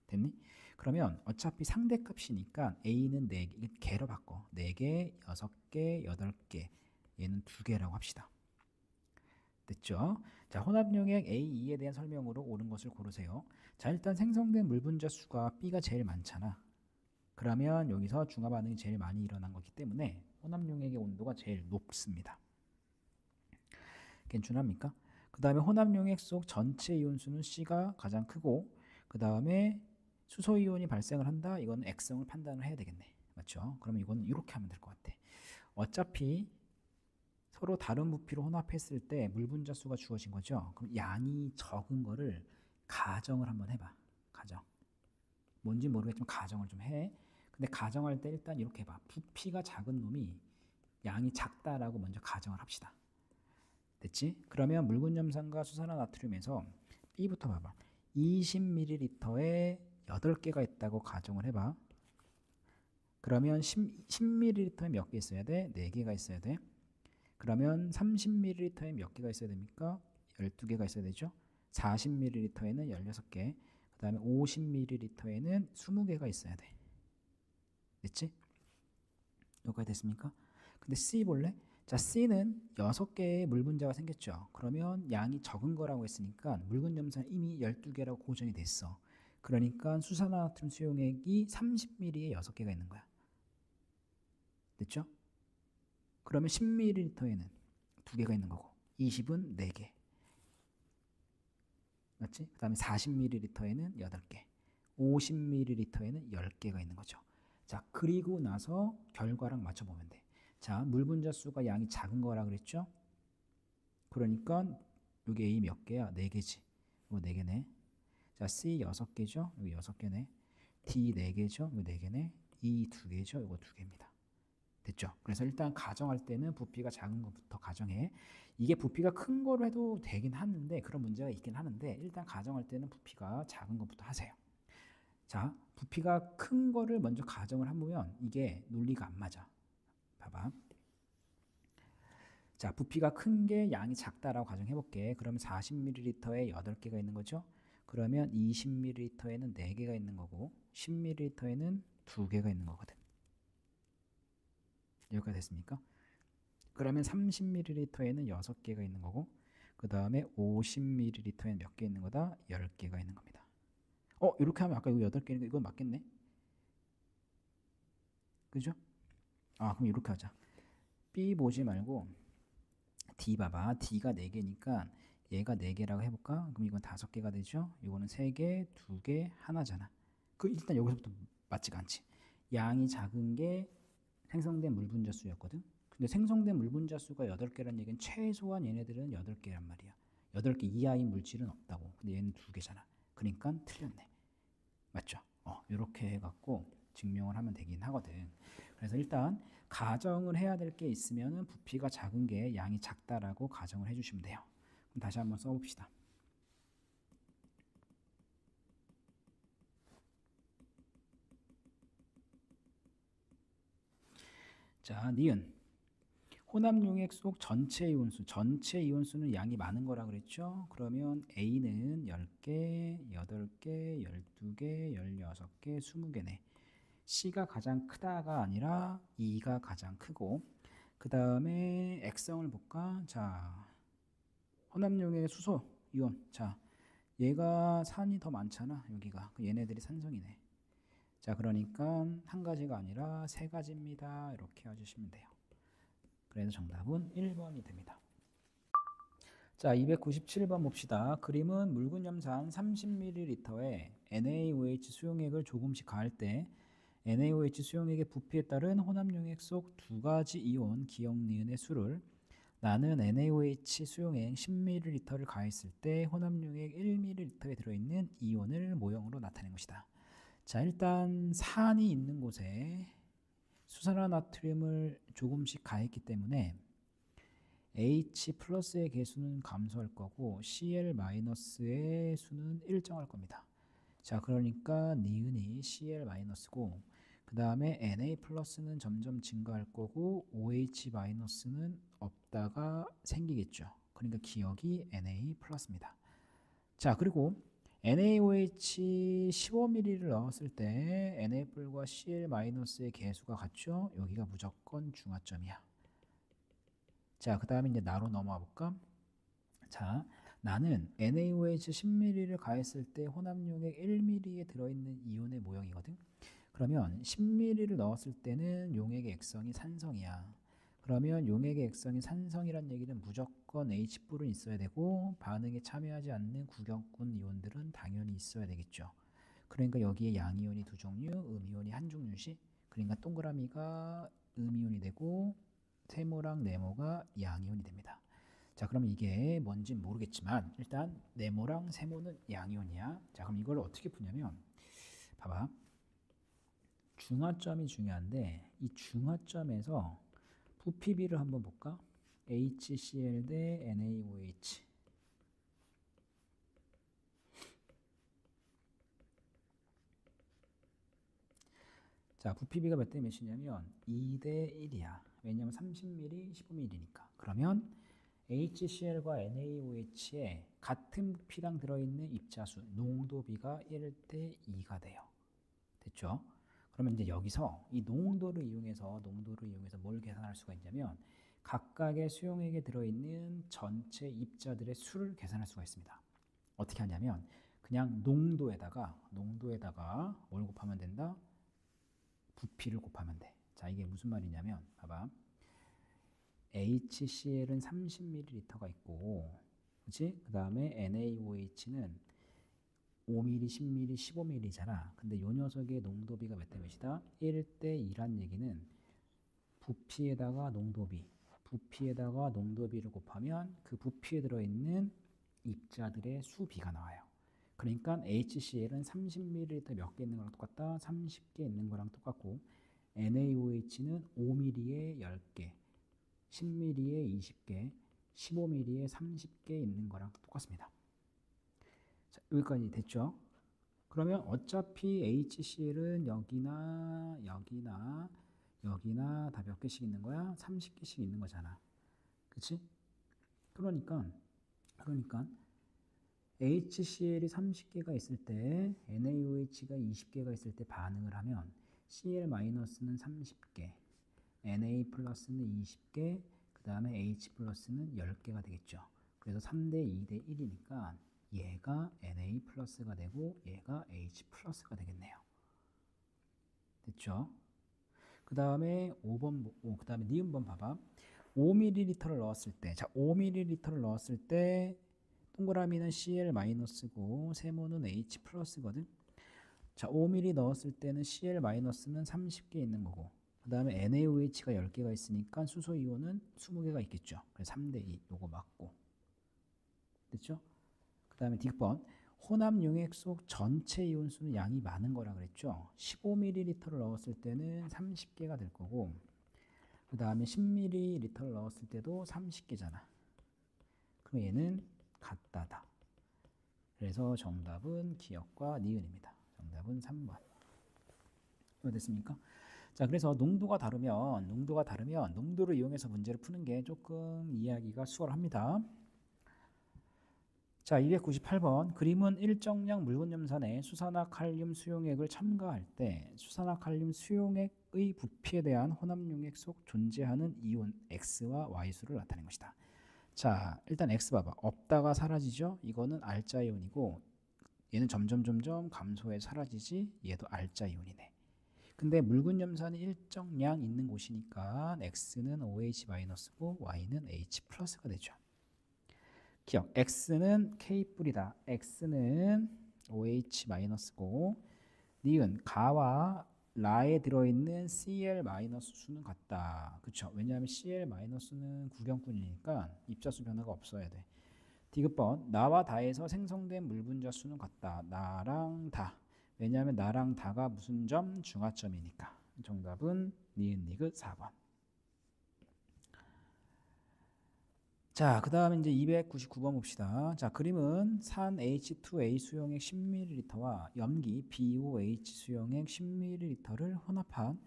A: 됐니? 그러면 어차피 상대값이니까 A는 4개, 개로 바꿔. 4개, 6개, 8개. 얘는 2개라고 합시다. 됐죠? 자, 혼합용액 A2에 대한 설명으로 옳은 것을 고르세요. 자, 일단 생성된 물 분자 수가 B가 제일 많잖아. 그러면 여기서 중화 반응이 제일 많이 일어난 거기 때문에 혼합용액의 온도가 제일 높습니다. 괜찮합니까? 그 다음에 혼합용액 속 전체 이온수는 C가 가장 크고, 그 다음에 수소이온이 발생을 한다. 이건 액성을 판단을 해야 되겠네. 맞죠? 그러면 이건 이렇게 하면 될 것 같아. 어차피 서로 다른 부피로 혼합했을 때 물 분자 수가 주어진 거죠. 그럼 양이 적은 거를 가정을 한번 해봐. 가정. 뭔지 모르겠지만 가정을 좀 해. 근데 가정할 때 일단 이렇게 해봐. 부피가 작은 놈이 양이 작다라고 먼저 가정을 합시다. 됐지? 그러면 묽은 염산과 수산화나트륨에서 B부터 봐봐. 20ml에 8개가 있다고 가정을 해봐. 그러면 10ml에 몇 개 있어야 돼? 4개가 있어야 돼. 그러면 30ml에 몇 개가 있어야 됩니까? 12개가 있어야 되죠. 40ml에는 16개, 그 다음에 50ml에는 20개가 있어야 돼. 됐지? 여기까지 됐습니까? 근데 C 볼래? 자, C는 6개의 물 분자가 생겼죠. 그러면 양이 적은 거라고 했으니까 묽은 염산 이미 12개라고 고정이 됐어. 그러니까 수산화나트륨 수용액이 30ml에 6개가 있는 거야. 됐죠? 그러면 10ml에는 2개가 있는 거고, 20은 4개. 맞지? 그 다음에 40ml에는 8개, 50ml에는 10개가 있는 거죠. 자, 그리고 나서 결과랑 맞춰보면 돼. 자, 물 분자 수가 양이 작은 거라 그랬죠? 그러니까 여기 A 몇 개야? 4개지. 이거 4개네. 자, C 6개죠? 여기 6개네. D 4개죠? 이거 4개네. E 2개죠? 이거 2개입니다. 됐죠? 그래서 일단 가정할 때는 부피가 작은 것부터 가정해. 이게 부피가 큰 거로 해도 되긴 하는데, 그런 문제가 있긴 하는데, 일단 가정할 때는 부피가 작은 것부터 하세요. 자, 부피가 큰 거를 먼저 가정을 해보면 이게 논리가 안 맞아. 봐봐. 자, 부피가 큰 게 양이 작다라고 가정해볼게. 그러면 40ml에 8개가 있는 거죠. 그러면 20ml에는 4개가 있는 거고, 10ml에는 2개가 있는 거거든. 여기까지 됐습니까? 그러면 30ml에는 6개가 있는 거고, 그 다음에 50ml에는 몇 개 있는 거다? 10개가 있는 겁니다. 이렇게 하면 아까 이거 8개니까 이건 맞겠네? 그죠? 그럼 이렇게 하자. B 보지 말고 D 봐봐. D가 4개니까 얘가 4개라고 해볼까? 그럼 이건 5개가 되죠? 이거는 3개, 2개, 하나잖아. 일단 여기서부터 맞지가 않지. 양이 작은 게 생성된 물 분자 수였거든. 근데 생성된 물 분자 수가 8개란 얘기는 최소한 얘네들은 8개란 말이야. 8개 이하인 물질은 없다고. 근데 얘는 2개잖아. 그러니까 틀렸네. 맞죠? 이렇게 해갖고 증명을 하면 되긴 하거든. 그래서 일단 가정을 해야 될 게 있으면은 부피가 작은 게 양이 작다라고 가정을 해주시면 돼요. 그럼 다시 한번 써봅시다. 자, 니은 혼합용액 속 전체 이온수는 양이 많은 거라 그랬죠? 그러면 A는 10개, 8개, 12개, 16개, 20개네. C가 가장 크다가 아니라 E가 가장 크고, 그 다음에 액성을 볼까? 자, 혼합용액 수소 이온. 자, 얘가 산이 더 많잖아. 여기가. 얘네들이 산성이네. 자, 그러니까 한 가지가 아니라 3가지입니다. 이렇게 해주시면 돼요. 그래서 정답은 1번이 됩니다. 자, 297번 봅시다. 그림은 묽은 염산 30ml에 NaOH 수용액을 조금씩 가할 때 NaOH 수용액의 부피에 따른 혼합용액 속 2가지 이온 기억 니은의 수를 나는 NaOH 수용액 10ml를 가했을 때 혼합용액 1ml에 들어있는 이온을 모형으로 나타낸 것이다. 자, 일단 산이 있는 곳에 수산화나트륨을 조금씩 가했기 때문에 H 플러스의 개수는 감소할 거고 Cl 마이너스의 수는 일정할 겁니다. 자, 그러니까 니은이 Cl 마이너스고, 그 다음에 Na 플러스는 점점 증가할 거고 OH 마이너스는 없다가 생기겠죠. 그러니까 기억이 Na 플러스입니다. 자, 그리고 NaOH 15ml를 넣었을 때 Na과 Cl 마이너스의 개수가 같죠. 여기가 무조건 중화점이야. 자, 그 다음에 이제 나로 넘어가 볼까? 자, 나는 NaOH 10ml를 가했을 때 혼합용액 1ml에 들어있는 이온의 모형이거든. 그러면 10ml를 넣었을 때는 용액의 액성이 산성이야. 그러면 용액의 액성이 산성이란 얘기는 무조건 H뿔은 있어야 되고 반응에 참여하지 않는 구경꾼 이온들은 당연히 있어야 되겠죠. 그러니까 여기에 양이온이 두 종류, 음이온이 한 종류씩. 그러니까 동그라미가 음이온이 되고 세모랑 네모가 양이온이 됩니다. 자, 그럼 이게 뭔지 모르겠지만 일단 네모랑 세모는 양이온이야. 자, 그럼 이걸 어떻게 푸냐면 봐봐. 중화점이 중요한데 이 중화점에서 부피비를 한번 볼까? HCl 대 NaOH. 자, 부피비가 몇 대 몇이냐면 2대 1이야. 왜냐면 30ml, 15ml니까. 그러면 HCl과 NaOH에 같은 부피당 들어있는 입자수, 농도비가 1대 2가 돼요. 됐죠? 그러면 이제 여기서 이 농도를 이용해서 뭘 계산할 수가 있냐면 각각의 수용액에 들어있는 전체 입자들의 수를 계산할 수가 있습니다. 어떻게 하냐면 그냥 농도에다가 뭘 곱하면 된다? 부피를 곱하면 돼. 자, 이게 무슨 말이냐면 봐봐. HCl은 30ml가 있고, 그렇지? 그 다음에 NaOH는 5ml, 10ml, 15ml잖아. 근데 이 녀석의 농도비가 몇 대 몇이다? 1대 2란 얘기는 부피에다가 농도비를 곱하면 그 부피에 들어있는 입자들의 수비가 나와요. 그러니까 HCl은 30ml 몇 개 있는 거랑 똑같다. 30개 있는 거랑 똑같고 NaOH는 5ml에 10개, 10ml에 20개, 15ml에 30개 있는 거랑 똑같습니다. 자, 여기까지 됐죠? 그러면 어차피 HCl은 여기나 다 몇 개씩 있는 거야? 30개씩 있는 거잖아. 그치? 그러니까 HCl이 30개가 있을 때 NaOH가 20개가 있을 때 반응을 하면 Cl-는 30개, Na 플러스는 20개, 그 다음에 H 플러스는 10개가 되겠죠. 그래서 3대 2대 1이니까 얘가 Na 플러스가 되고 얘가 H 플러스가 되겠네요. 됐죠? 그 다음에 5번, 그 다음에 니은번 봐봐. 5ml를 넣었을 때, 자, 5ml를 넣었을 때 동그라미는 Cl-고 세모는 H 플러스거든. 자, 5ml 넣었을 때는 Cl-는 30개 있는 거고, 그 다음에 NaOH가 10개가 있으니까 수소 이온은 20개가 있겠죠. 그래서 3대 2, 요거 맞고. 됐죠? 그 다음에 D번, 혼합 용액 속 전체 이온 수는 양이 많은 거라 그랬죠. 15ml를 넣었을 때는 30개가 될 거고, 그 다음에 10ml를 넣었을 때도 30개잖아. 그럼 얘는 같다다. 그래서 정답은 기역과 니은입니다. 정답은 3번. 됐습니까? 자, 그래서 농도가 다르면 농도를 이용해서 문제를 푸는 게 조금 이해하기가 수월합니다. 자, 298번. 그림은 일정량 물분염산에 수산화칼륨 수용액을 첨가할 때 수산화칼륨 수용액의 부피에 대한 혼합용액 속 존재하는 이온 X와 Y수를 나타낸 것이다. 자, 일단 X 봐봐. 없다가 사라지죠? 이거는 알자 이온이고 얘는 점점 감소해 사라지지? 얘도 알자 이온이네. 근데 묽은염산이 일정량 있는 곳이니까 X는 OH-고 Y는 H 플러스가 되죠. 기억, X는 K뿔이다. X는 OH-고 니은 가와 라에 들어있는 Cl- 수는 같다. 그쵸? 왜냐하면 Cl-는 구경꾼이니까 입자수 변화가 없어야 돼. 디귿번, 나와 다에서 생성된 물분자 수는 같다. 나랑 다. 왜냐하면 나랑 다가 무슨 점? 중화점이니까. 정답은 니은 니귿 4번. 자, 그 다음에 이제 299번 봅시다. 자, 그림은 산 H2A 수용액 10ml와 염기 BOH 수용액 10ml를 혼합한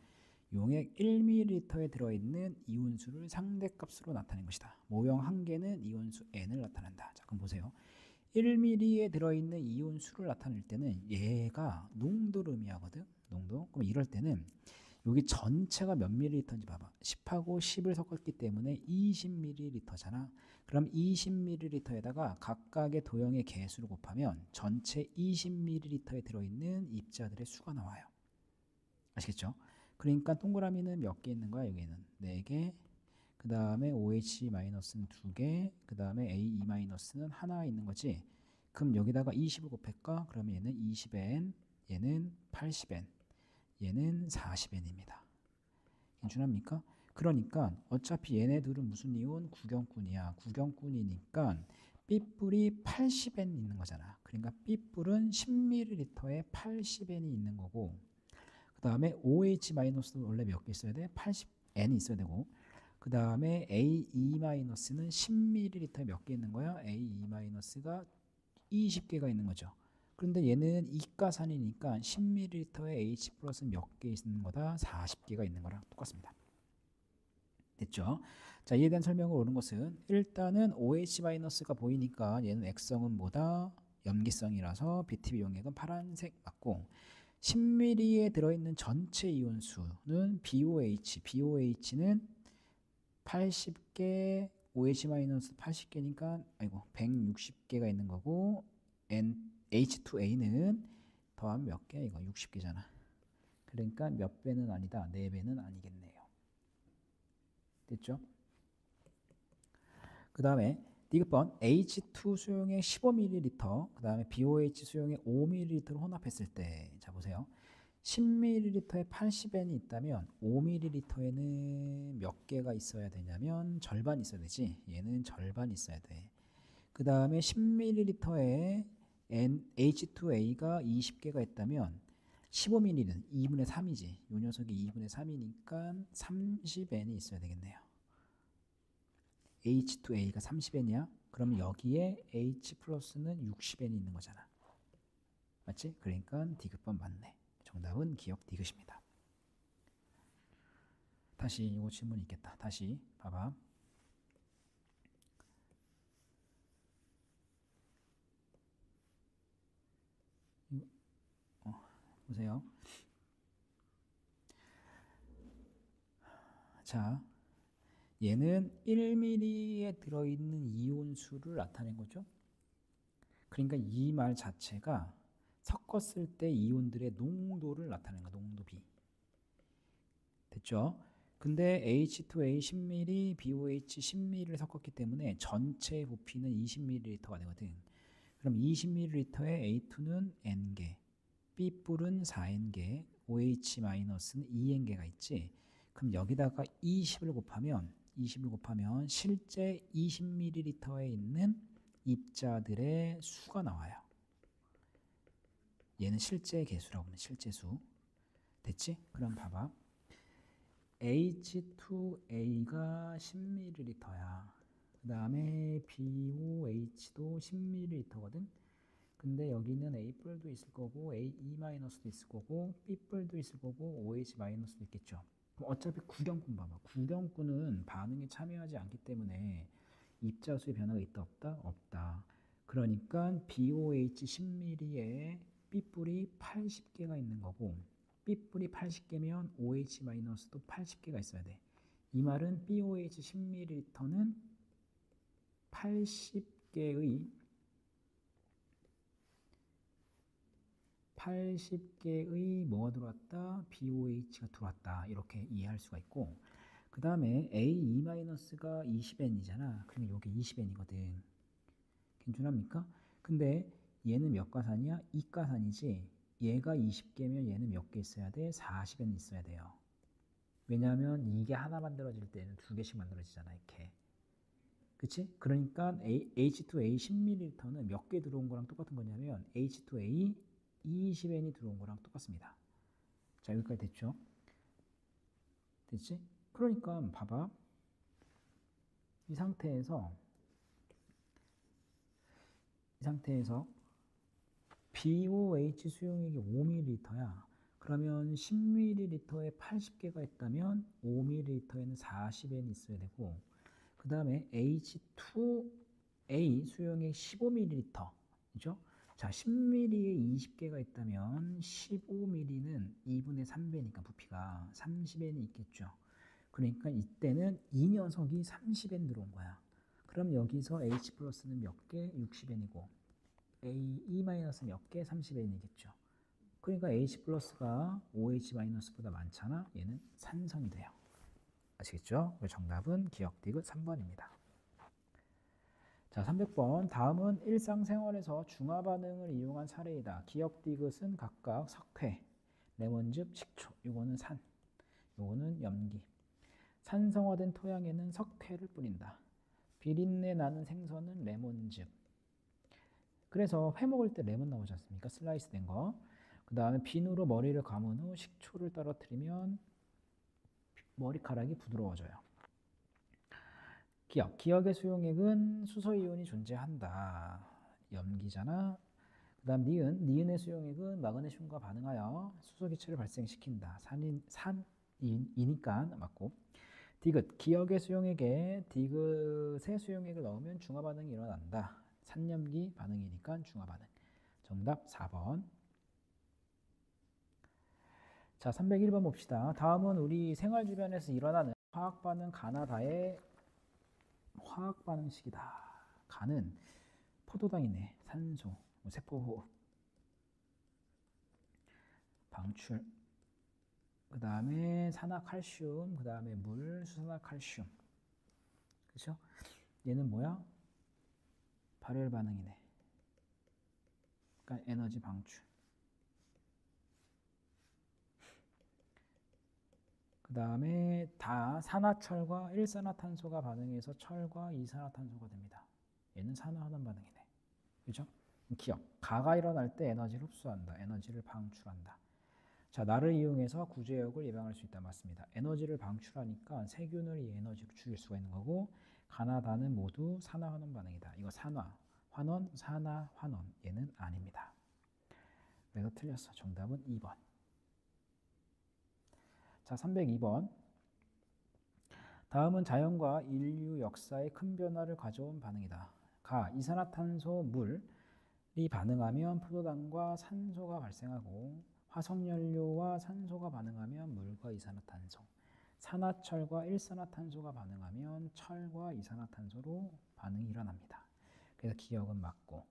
A: 용액 1ml에 들어있는 이온수를 상대값으로 나타낸 것이다. 모형 한 개는 이온수 N을 나타낸다. 자, 그럼 보세요. 1ml에 들어있는 이온수를 나타낼 때는 얘가 농도를 의미하거든. 농도. 그럼 이럴 때는 여기 전체가 몇 ml인지 봐봐. 10하고 10을 섞었기 때문에 20ml잖아. 그럼 20ml에다가 각각의 도형의 개수를 곱하면 전체 20ml에 들어있는 입자들의 수가 나와요. 아시겠죠? 그러니까 동그라미는 몇 개 있는 거야? 여기는 4개. 그 다음에 OH-는 2개. 그 다음에 AE-는 하나 있는 거지. 그럼 여기다가 20을 곱할까? 그러면 얘는 20N, 얘는 80N, 얘는 40N입니다. 괜찮습니까? 그러니까 어차피 얘네들은 무슨 이온? 구경꾼이야. 구경꾼이니까 B뿔이 80N 있는 거잖아. 그러니까 B뿔은 10ml에 80N이 있는 거고, 그 다음에 OH-는 원래 몇 개 있어야 돼? 80N이 있어야 되고, 그 다음에 AE-는 10ml에 몇 개 있는 거야? AE-가 20개가 있는 거죠. 그런데 얘는 이가산이니까 10ml에 H 플러스 몇 개 있는 거다? 40개가 있는 거랑 똑같습니다. 됐죠? 자, 이에 대한 설명을 오는 것은 일단은 OH-가 보이니까 얘는 액성은 뭐다? 염기성이라서 BTB 용액은 파란색 맞고, 10ml에 들어있는 전체 이온수는 BOH는 80개, OH- 80개니까 160개가 있는 거고, H2A는 더하면 몇 개? 이거 60개잖아. 그러니까 몇 배는 아니다. 4배는 아니겠네요. 됐죠? 그 다음에 디귿번 H2 수용액 15ml, 그 다음에 BOH 수용액 5ml를 혼합했을 때, 자 보세요. 10ml에 80N이 있다면 5ml에는 몇 개가 있어야 되냐면 절반 있어야 되지. 얘는 절반 있어야 돼. 그 다음에 10ml에 H2A가 20개가 있다면 15ml는 2분의 3이지. 이 녀석이 2분의 3이니까 30N이 있어야 되겠네요. H2A가 30N이야. 그럼 여기에 H 플러스는 60N이 있는 거잖아. 맞지? 그러니까 디귿번 맞네. 정답은 기억 디귿입니다. 다시 이거 질문 있겠다. 다시 봐봐. 보세요. 자, 얘는 1ml에 들어있는 이온수를 나타낸 거죠. 그러니까 이 말 자체가 섞었을 때 이온들의 농도를 나타내는 거야. 농도비. 됐죠? 근데 H2A 10ml, BOH 10ml를 섞었기 때문에 전체 부피는 20ml가 되거든. 그럼 20ml에 A2는 N개, B뿔은 4N개, OH-는 2N개가 있지. 그럼 여기다가 20을 곱하면 실제 20ml에 있는 입자들의 수가 나와요. 얘는 실제 개수라고 하는 실제 수. 됐지? 그럼 봐봐. H2A가 10ml야. 그 다음에 BOH도 10ml거든. 근데 여기는 A뿔도 있을 거고 AE-도 있을 거고 B뿔도 있을 거고 OH-도 있겠죠. 그럼 어차피 구경꾼 봐봐. 구경꾼은 반응에 참여하지 않기 때문에 입자수의 변화가 있다 없다? 없다. 그러니까 BOH 10ml에 B뿔이 80개가 있는 거고, B뿔이 80개면 OH-도 80개가 있어야 돼. 이 말은 BOH 10ml는 80개의 뭐가 들어왔다? BOH가 들어왔다. 이렇게 이해할 수가 있고, 그 다음에 AE-가 20N이잖아. 그러면 여기 20N이거든. 괜찮습니까? 근데 얘는 몇 가산이야? 2가산이지. 얘가 20개면 얘는 몇 개 있어야 돼? 40N 있어야 돼요. 왜냐하면 이게 하나 만들어질 때는 2개씩 만들어지잖아. 이렇게. 그치? 그러니까 H2A 10ml는 몇 개 들어온 거랑 똑같은 거냐면 H2A 20N이 들어온 거랑 똑같습니다. 자, 여기까지 됐죠? 됐지? 그러니까 봐봐. 이 상태에서 BOH 수용액이 5ml야. 그러면 10ml에 80개가 있다면 5ml에는 40N이 있어야 되고, 그 다음에 H2A 수용액 15ml, 그죠? 자, 10mm에 20개가 있다면 15mm는 2분의 3배니까 부피가 30N이 있겠죠. 그러니까 이때는 이 녀석이 30N 들어온 거야. 그럼 여기서 H 플러스는 몇 개? 60N이고 E 마이너스 몇 개? 30N이겠죠. 그러니까 H 플러스가 OH 마이너스보다 많잖아. 얘는 산성이 돼요. 아시겠죠? 정답은 기억 디귿 3번입니다. 자, 300번. 다음은 일상생활에서 중화 반응을 이용한 사례이다. 기억 디귿은 각각 석회, 레몬즙, 식초. 이거는 산, 이거는 염기. 산성화된 토양에는 석회를 뿌린다. 비린내 나는 생선은 레몬즙. 그래서 회 먹을 때 레몬 나오지 않습니까? 슬라이스 된 거. 그 다음에 비누로 머리를 감은 후 식초를 떨어뜨리면 머리카락이 부드러워져요. 기억. 기억의 수용액은 수소이온이 존재한다. 염기잖아. 그 다음 니은. 니은의 수용액은 마그네슘과 반응하여 수소기체를 발생시킨다. 산이니까 맞고. 디귿. 기억의 수용액에 디귿의 수용액을 넣으면 중화반응이 일어난다. 산염기 반응이니까 중화반응. 정답 4번. 자, 301번 봅시다. 다음은 우리 생활 주변에서 일어나는 화학반응 가나다의 화학반응식이다. 가는 포도당이네. 산소, 세포호흡, 방출, 그 다음에 산화칼슘, 그 다음에 물, 수산화칼슘. 그렇죠? 얘는 뭐야? 발열 반응이네. 그러니까 에너지 방출. 그 다음에 다 산화철과 일산화탄소가 반응해서 철과 이산화탄소가 됩니다. 얘는 산화환원 반응이네. 그죠? 기억. 가가 일어날 때 에너지를 흡수한다. 에너지를 방출한다. 자, 나를 이용해서 구제역을 예방할 수 있다. 맞습니다. 에너지를 방출하니까 세균을 이 에너지로 죽일 수가 있는 거고, 가나다는 모두 산화환원 반응이다. 이거 산화, 환원, 산화, 환원. 얘는 아닙니다. 그래서 틀렸어. 정답은 2번. 자, 302번. 다음은 자연과 인류 역사에 큰 변화를 가져온 반응이다. 가, 이산화탄소, 물이 반응하면 포도당과 산소가 발생하고, 화석연료와 산소가 반응하면 물과 이산화탄소, 산화철과 일산화탄소가 반응하면 철과 이산화탄소로 반응이 일어납니다. 그래서 기억은 맞고.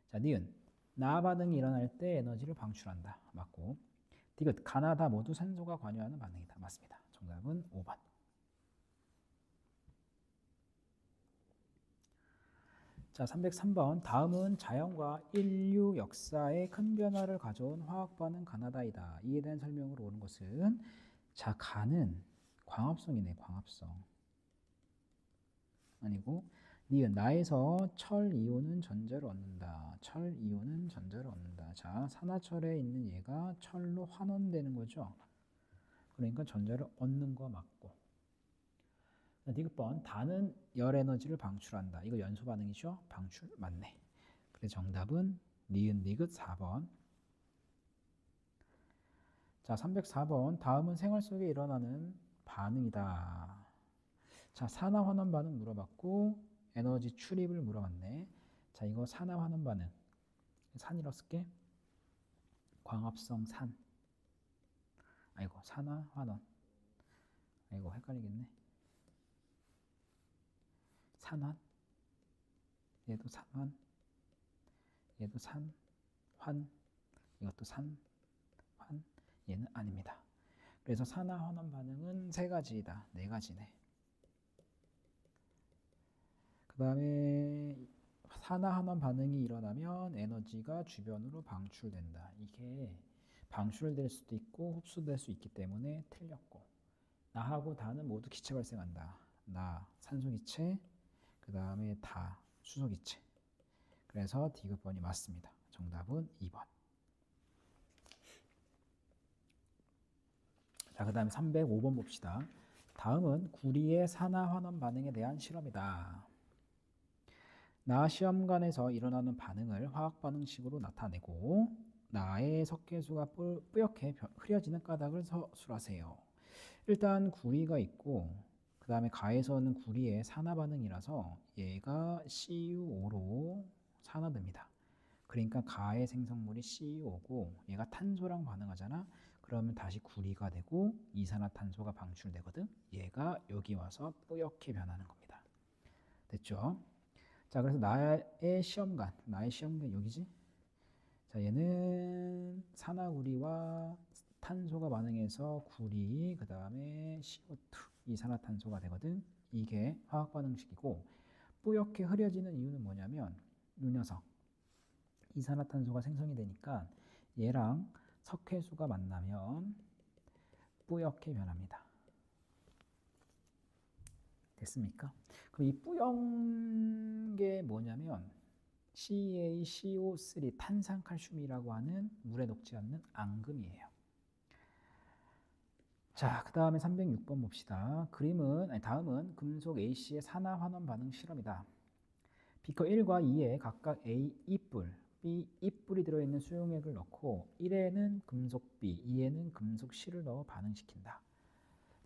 A: 자, 니은. 나 반응이 일어날 때 에너지를 방출한다. 맞고. 디귿. 가나다 모두 산소가 관여하는 반응이다. 맞습니다. 정답은 5번. 자, 303번. 다음은 자연과 인류 역사에 큰 변화를 가져온 화학반응 가나다이다. 이에 대한 설명으로 오는 것은, 자, 가는 광합성이네. 광합성. 아니고 니은. 나에서 철 이온은 전자를 얻는다. 철 이온은 전자를 얻는다. 자, 산화철에 있는 얘가 철로 환원되는 거죠. 그러니까 전자를 얻는 거 맞고. 디귿번. 다는 열 에너지를 방출한다. 이거 연소 반응이죠? 방출 맞네. 그래서 정답은 니은 디귿 4번. 자, 304번. 다음은 생활 속에 일어나는 반응이다. 자, 산화환원 반응 물어봤고 에너지 출입을 물어봤네. 자, 이거 산화환원 반응. 산이라고 쓸게. 광합성 산. 아이고, 산화환원. 아이고, 헷갈리겠네. 산환. 얘도 산환. 얘도 산. 환. 이것도 산. 환. 얘는 아닙니다. 그래서 산화환원 반응은 세 가지이다. 네 가지네. 그 다음에 산화환원 반응이 일어나면 에너지가 주변으로 방출된다. 이게 방출될 수도 있고 흡수될 수 있기 때문에 틀렸고, 나하고 다는 모두 기체 발생한다. 나 산소기체, 그 다음에 다 수소기체. 그래서 디귿번이 맞습니다. 정답은 2번. 자, 그 다음에 305번 봅시다. 다음은 구리의 산화환원 반응에 대한 실험이다. 나 시험관에서 일어나는 반응을 화학반응식으로 나타내고 나의 석회수가 뿌옇게 흐려지는 까닭을 서술하세요. 일단 구리가 있고 그 다음에 가에서는 구리의 산화반응이라서 얘가 CuO로 산화됩니다. 그러니까 가의 생성물이 CO고 얘가 탄소랑 반응하잖아. 그러면 다시 구리가 되고 이산화탄소가 방출되거든. 얘가 여기 와서 뿌옇게 변하는 겁니다. 됐죠? 자, 그래서 나의 시험관 여기지? 자, 얘는 산화구리와 탄소가 반응해서 구리, 그 다음에 CO2, 이산화탄소가 되거든. 이게 화학 반응식이고, 뿌옇게 흐려지는 이유는 뭐냐면 이 녀석 이산화탄소가 생성이 되니까 얘랑 석회수가 만나면 뿌옇게 변합니다. 됐습니까? 그럼 이 뿌연 게 뭐냐면 CaCO3 탄산칼슘이라고 하는 물에 녹지 않는 앙금이에요. 자, 그 다음에 306번 봅시다. 다음은 금속 A씨의 산화환원 반응 실험이다. 비커 1과 2에 각각 A 2뿔, B 2뿔이 들어있는 수용액을 넣고 1에는 금속 B, 2에는 금속 C를 넣어 반응시킨다.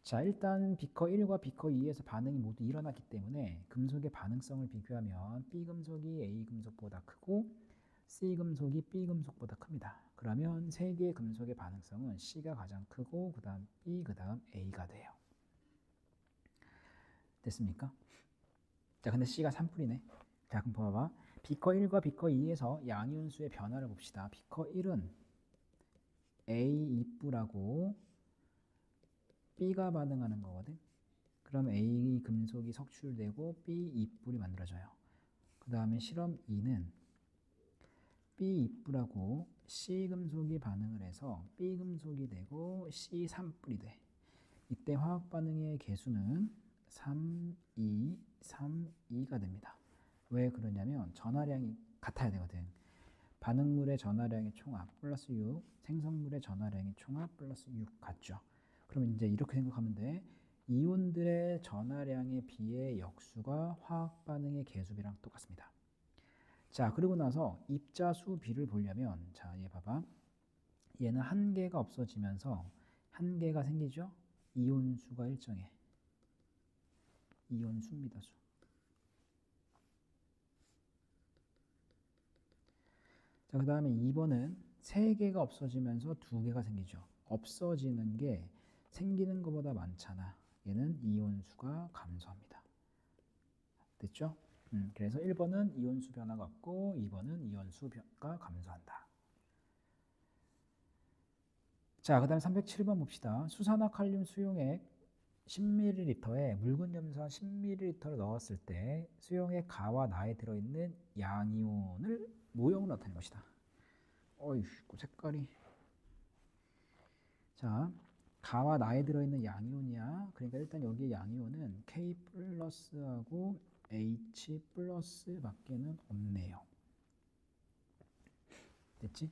A: 자, 일단 비커 1과 비커 2에서 반응이 모두 일어났기 때문에 금속의 반응성을 비교하면 B 금속이 A 금속보다 크고 C 금속이 B 금속보다 큽니다. 그러면 세 개의 금속의 반응성은 C가 가장 크고 그 다음 B, 그 다음 A가 돼요. 됐습니까? 자, 근데 C가 3뿔이네. 자, 그럼 봐봐. 비커 1과 비커 2에서 양이온수의 변화를 봅시다. 비커 1은 A 2뿔하고 B가 반응하는 거거든. 그럼 A 금속이 석출되고 B 2뿔이 만들어져요. 그 다음에 실험 2는 B 2뿔하고 C 금속이 반응을 해서 B 금속이 되고 C 3뿔이 돼. 이때 화학 반응의 개수는 3, 2, 3, 2가 됩니다. 왜 그러냐면 전하량이 같아야 되거든. 반응물의 전하량의 총합 플러스 6, 생성물의 전하량의 총합 플러스 6 같죠. 그러면 이제 이렇게 생각하면 돼. 이온들의 전하량에 비해 역수가 화학 반응의 개수비랑 똑같습니다. 자, 그리고 나서 입자수 비를 보려면, 자, 얘 봐봐. 얘는 한 개가 없어지면서 한 개가 생기죠? 이온수가 일정해. 이온수입니다, 수. 자, 그 다음에 2번은 세 개가 없어지면서 두 개가 생기죠. 없어지는 게 생기는 것보다 많잖아. 얘는 이온수가 감소합니다. 됐죠? 그래서 1번은 이온수 변화가 없고 2번은 이온수가 감소한다. 자, 그 다음에 307번 봅시다. 수산화칼륨 수용액 10ml에 묽은 염산 10ml를 넣었을 때 수용액 가와 나에 들어있는 양이온을 모형으로 나타낸 것이다. 어이, 색깔이. 자, 가와 나에 들어있는 양이온이야. 그러니까 일단 여기 양이온은 K 플러스하고 H 플러스 밖에는 없네요. 됐지?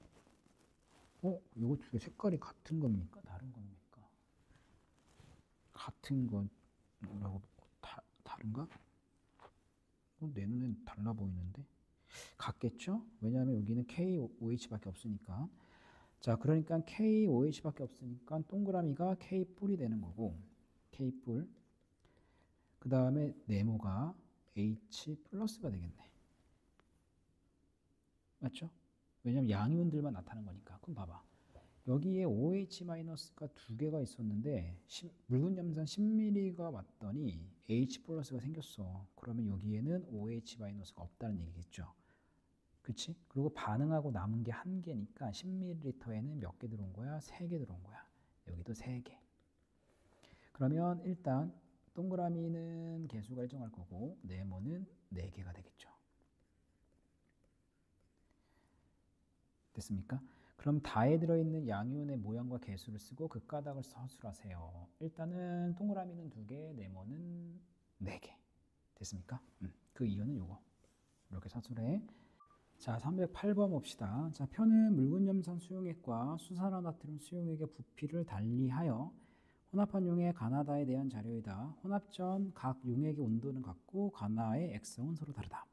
A: 이거 두 개 색깔이 같은 겁니까? 다른 겁니까? 같은 거라고 다른가? 내 눈엔 달라 보이는데? 같겠죠? 왜냐하면 여기는 KOH밖에 없으니까. 자, 그러니까 KOH밖에 없으니까 동그라미가 K뿔이 되는 거고 K뿔. 그 다음에 네모가 H 플러스가 되겠네. 맞죠? 왜냐면 양이온들만 나타나는 거니까. 그럼 봐봐. 여기에 OH-가 두 개가 있었는데 묽은 염산 10ml가 왔더니 H 플러스가 생겼어. 그러면 여기에는 OH-가 없다는 얘기겠죠. 그치? 그리고 반응하고 남은 게 한 개니까 10ml에는 몇 개 들어온 거야? 3개 들어온 거야. 여기도 3개. 그러면 일단 동그라미는 개수가 일정할 거고 네모는 4개가 되겠죠. 됐습니까? 그럼 다에 들어있는 양이온의 모양과 개수를 쓰고 그 가닥을 서술하세요. 일단은 동그라미는 2개, 네모는 4개. 됐습니까? 그 이유는 요거. 이렇게 서술해. 자, 308번 봅시다. 자, 표는 묽은 염산 수용액과 수산화나트륨 수용액의 부피를 달리하여 혼합한 용의 가나다에 대한 자료이다. 혼합 전 각 용액의 온도는 같고 가나의 액성은 서로 다르다.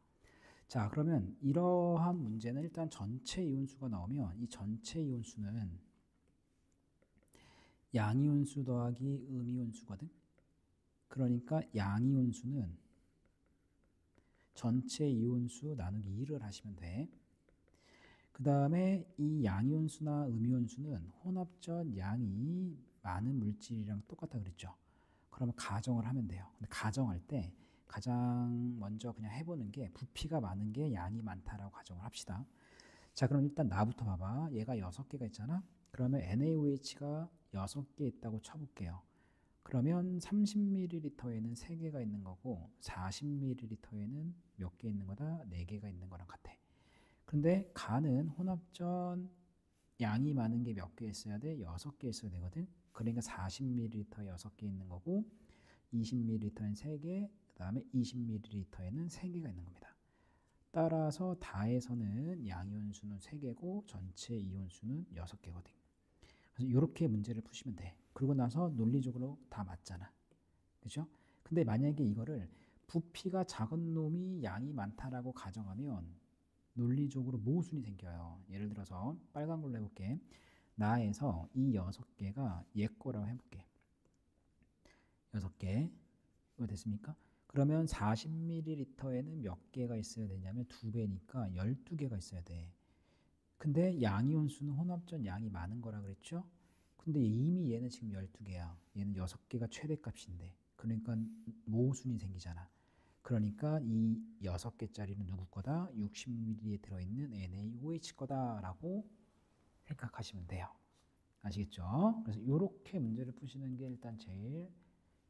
A: 자, 그러면 이러한 문제는 일단 전체 이온수가 나오면 이 전체 이온수는 양이온수 더하기 음이온수거든. 그러니까 양이온수는 전체 이온수 나누기 2를 하시면 돼. 그 다음에 이 양이온수나 음이온수는 혼합전 양이 많은 물질이랑 똑같다 그랬죠. 그러면 가정을 하면 돼요. 근데 가정할 때 가장 먼저 그냥 해보는 게 부피가 많은 게 양이 많다라고 가정을 합시다. 자, 그럼 일단 나부터 봐봐. 얘가 6개가 있잖아. 그러면 NaOH가 6개 있다고 쳐볼게요. 그러면 30ml에는 3개가 있는 거고 40ml에는 몇 개 있는 거다? 4개가 있는 거랑 같아. 근데 간은 혼합전 양이 많은 게 몇 개 있어야 돼? 6개 있어야 되거든. 그러니까 40ml 6개 있는 거고 20ml는 3개, 그 다음에 20ml에는 3개가 있는 겁니다. 따라서 다에서는 양이온수는 3개고 전체 이온수는 6개거든. 그래서 이렇게 문제를 푸시면 돼. 그러고 나서 논리적으로 다 맞잖아. 그죠? 근데 만약에 이거를 부피가 작은 놈이 양이 많다라고 가정하면 논리적으로 모순이 생겨요. 예를 들어서 빨간 걸로 해볼게. 나에서 이 6개가 얘 거라고 해볼게. 6개. 이거 됐습니까? 그러면 40ml에는 몇 개가 있어야 되냐면 2배니까 12개가 있어야 돼. 근데 양이온수는 혼합전 양이 많은 거라 그랬죠? 근데 이미 얘는 지금 12개야. 얘는 6개가 최대값인데. 그러니까 모순이 생기잖아. 그러니까 이 6개짜리는 누구 거다? 60ml에 들어있는 NaOH 거다라고 생각하시면 돼요. 아시겠죠? 그래서 이렇게 문제를 푸시는 게 일단 제일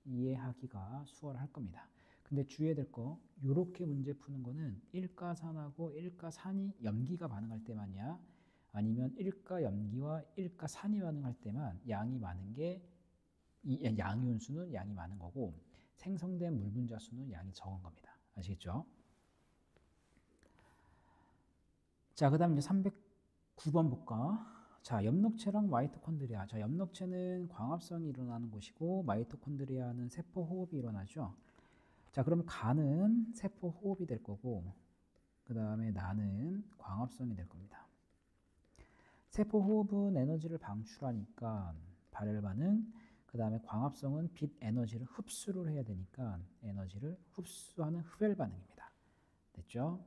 A: 이해하기가 수월할 겁니다. 근데 주의해야 될 거, 이렇게 문제 푸는 거는 일가산하고 일가산이 염기가 반응할 때만이야. 아니면 일가염기와 일가산이 반응할 때만 양이 많은 게 이 양이온수는 양이 많은 거고 생성된 물 분자 수는 양이 적은 겁니다. 아시겠죠? 자, 그 다음 이제 309번 볼까? 자, 엽록체랑 마이토콘드리아. 자, 엽록체는 광합성이 일어나는 곳이고 마이토콘드리아는 세포 호흡이 일어나죠. 자, 그럼 간은 세포 호흡이 될 거고 그 다음에 나는 광합성이 될 겁니다. 세포 호흡은 에너지를 방출하니까 발열 반응, 그 다음에 광합성은 빛 에너지를 흡수를 해야 되니까 에너지를 흡수하는 흡열 반응입니다. 됐죠?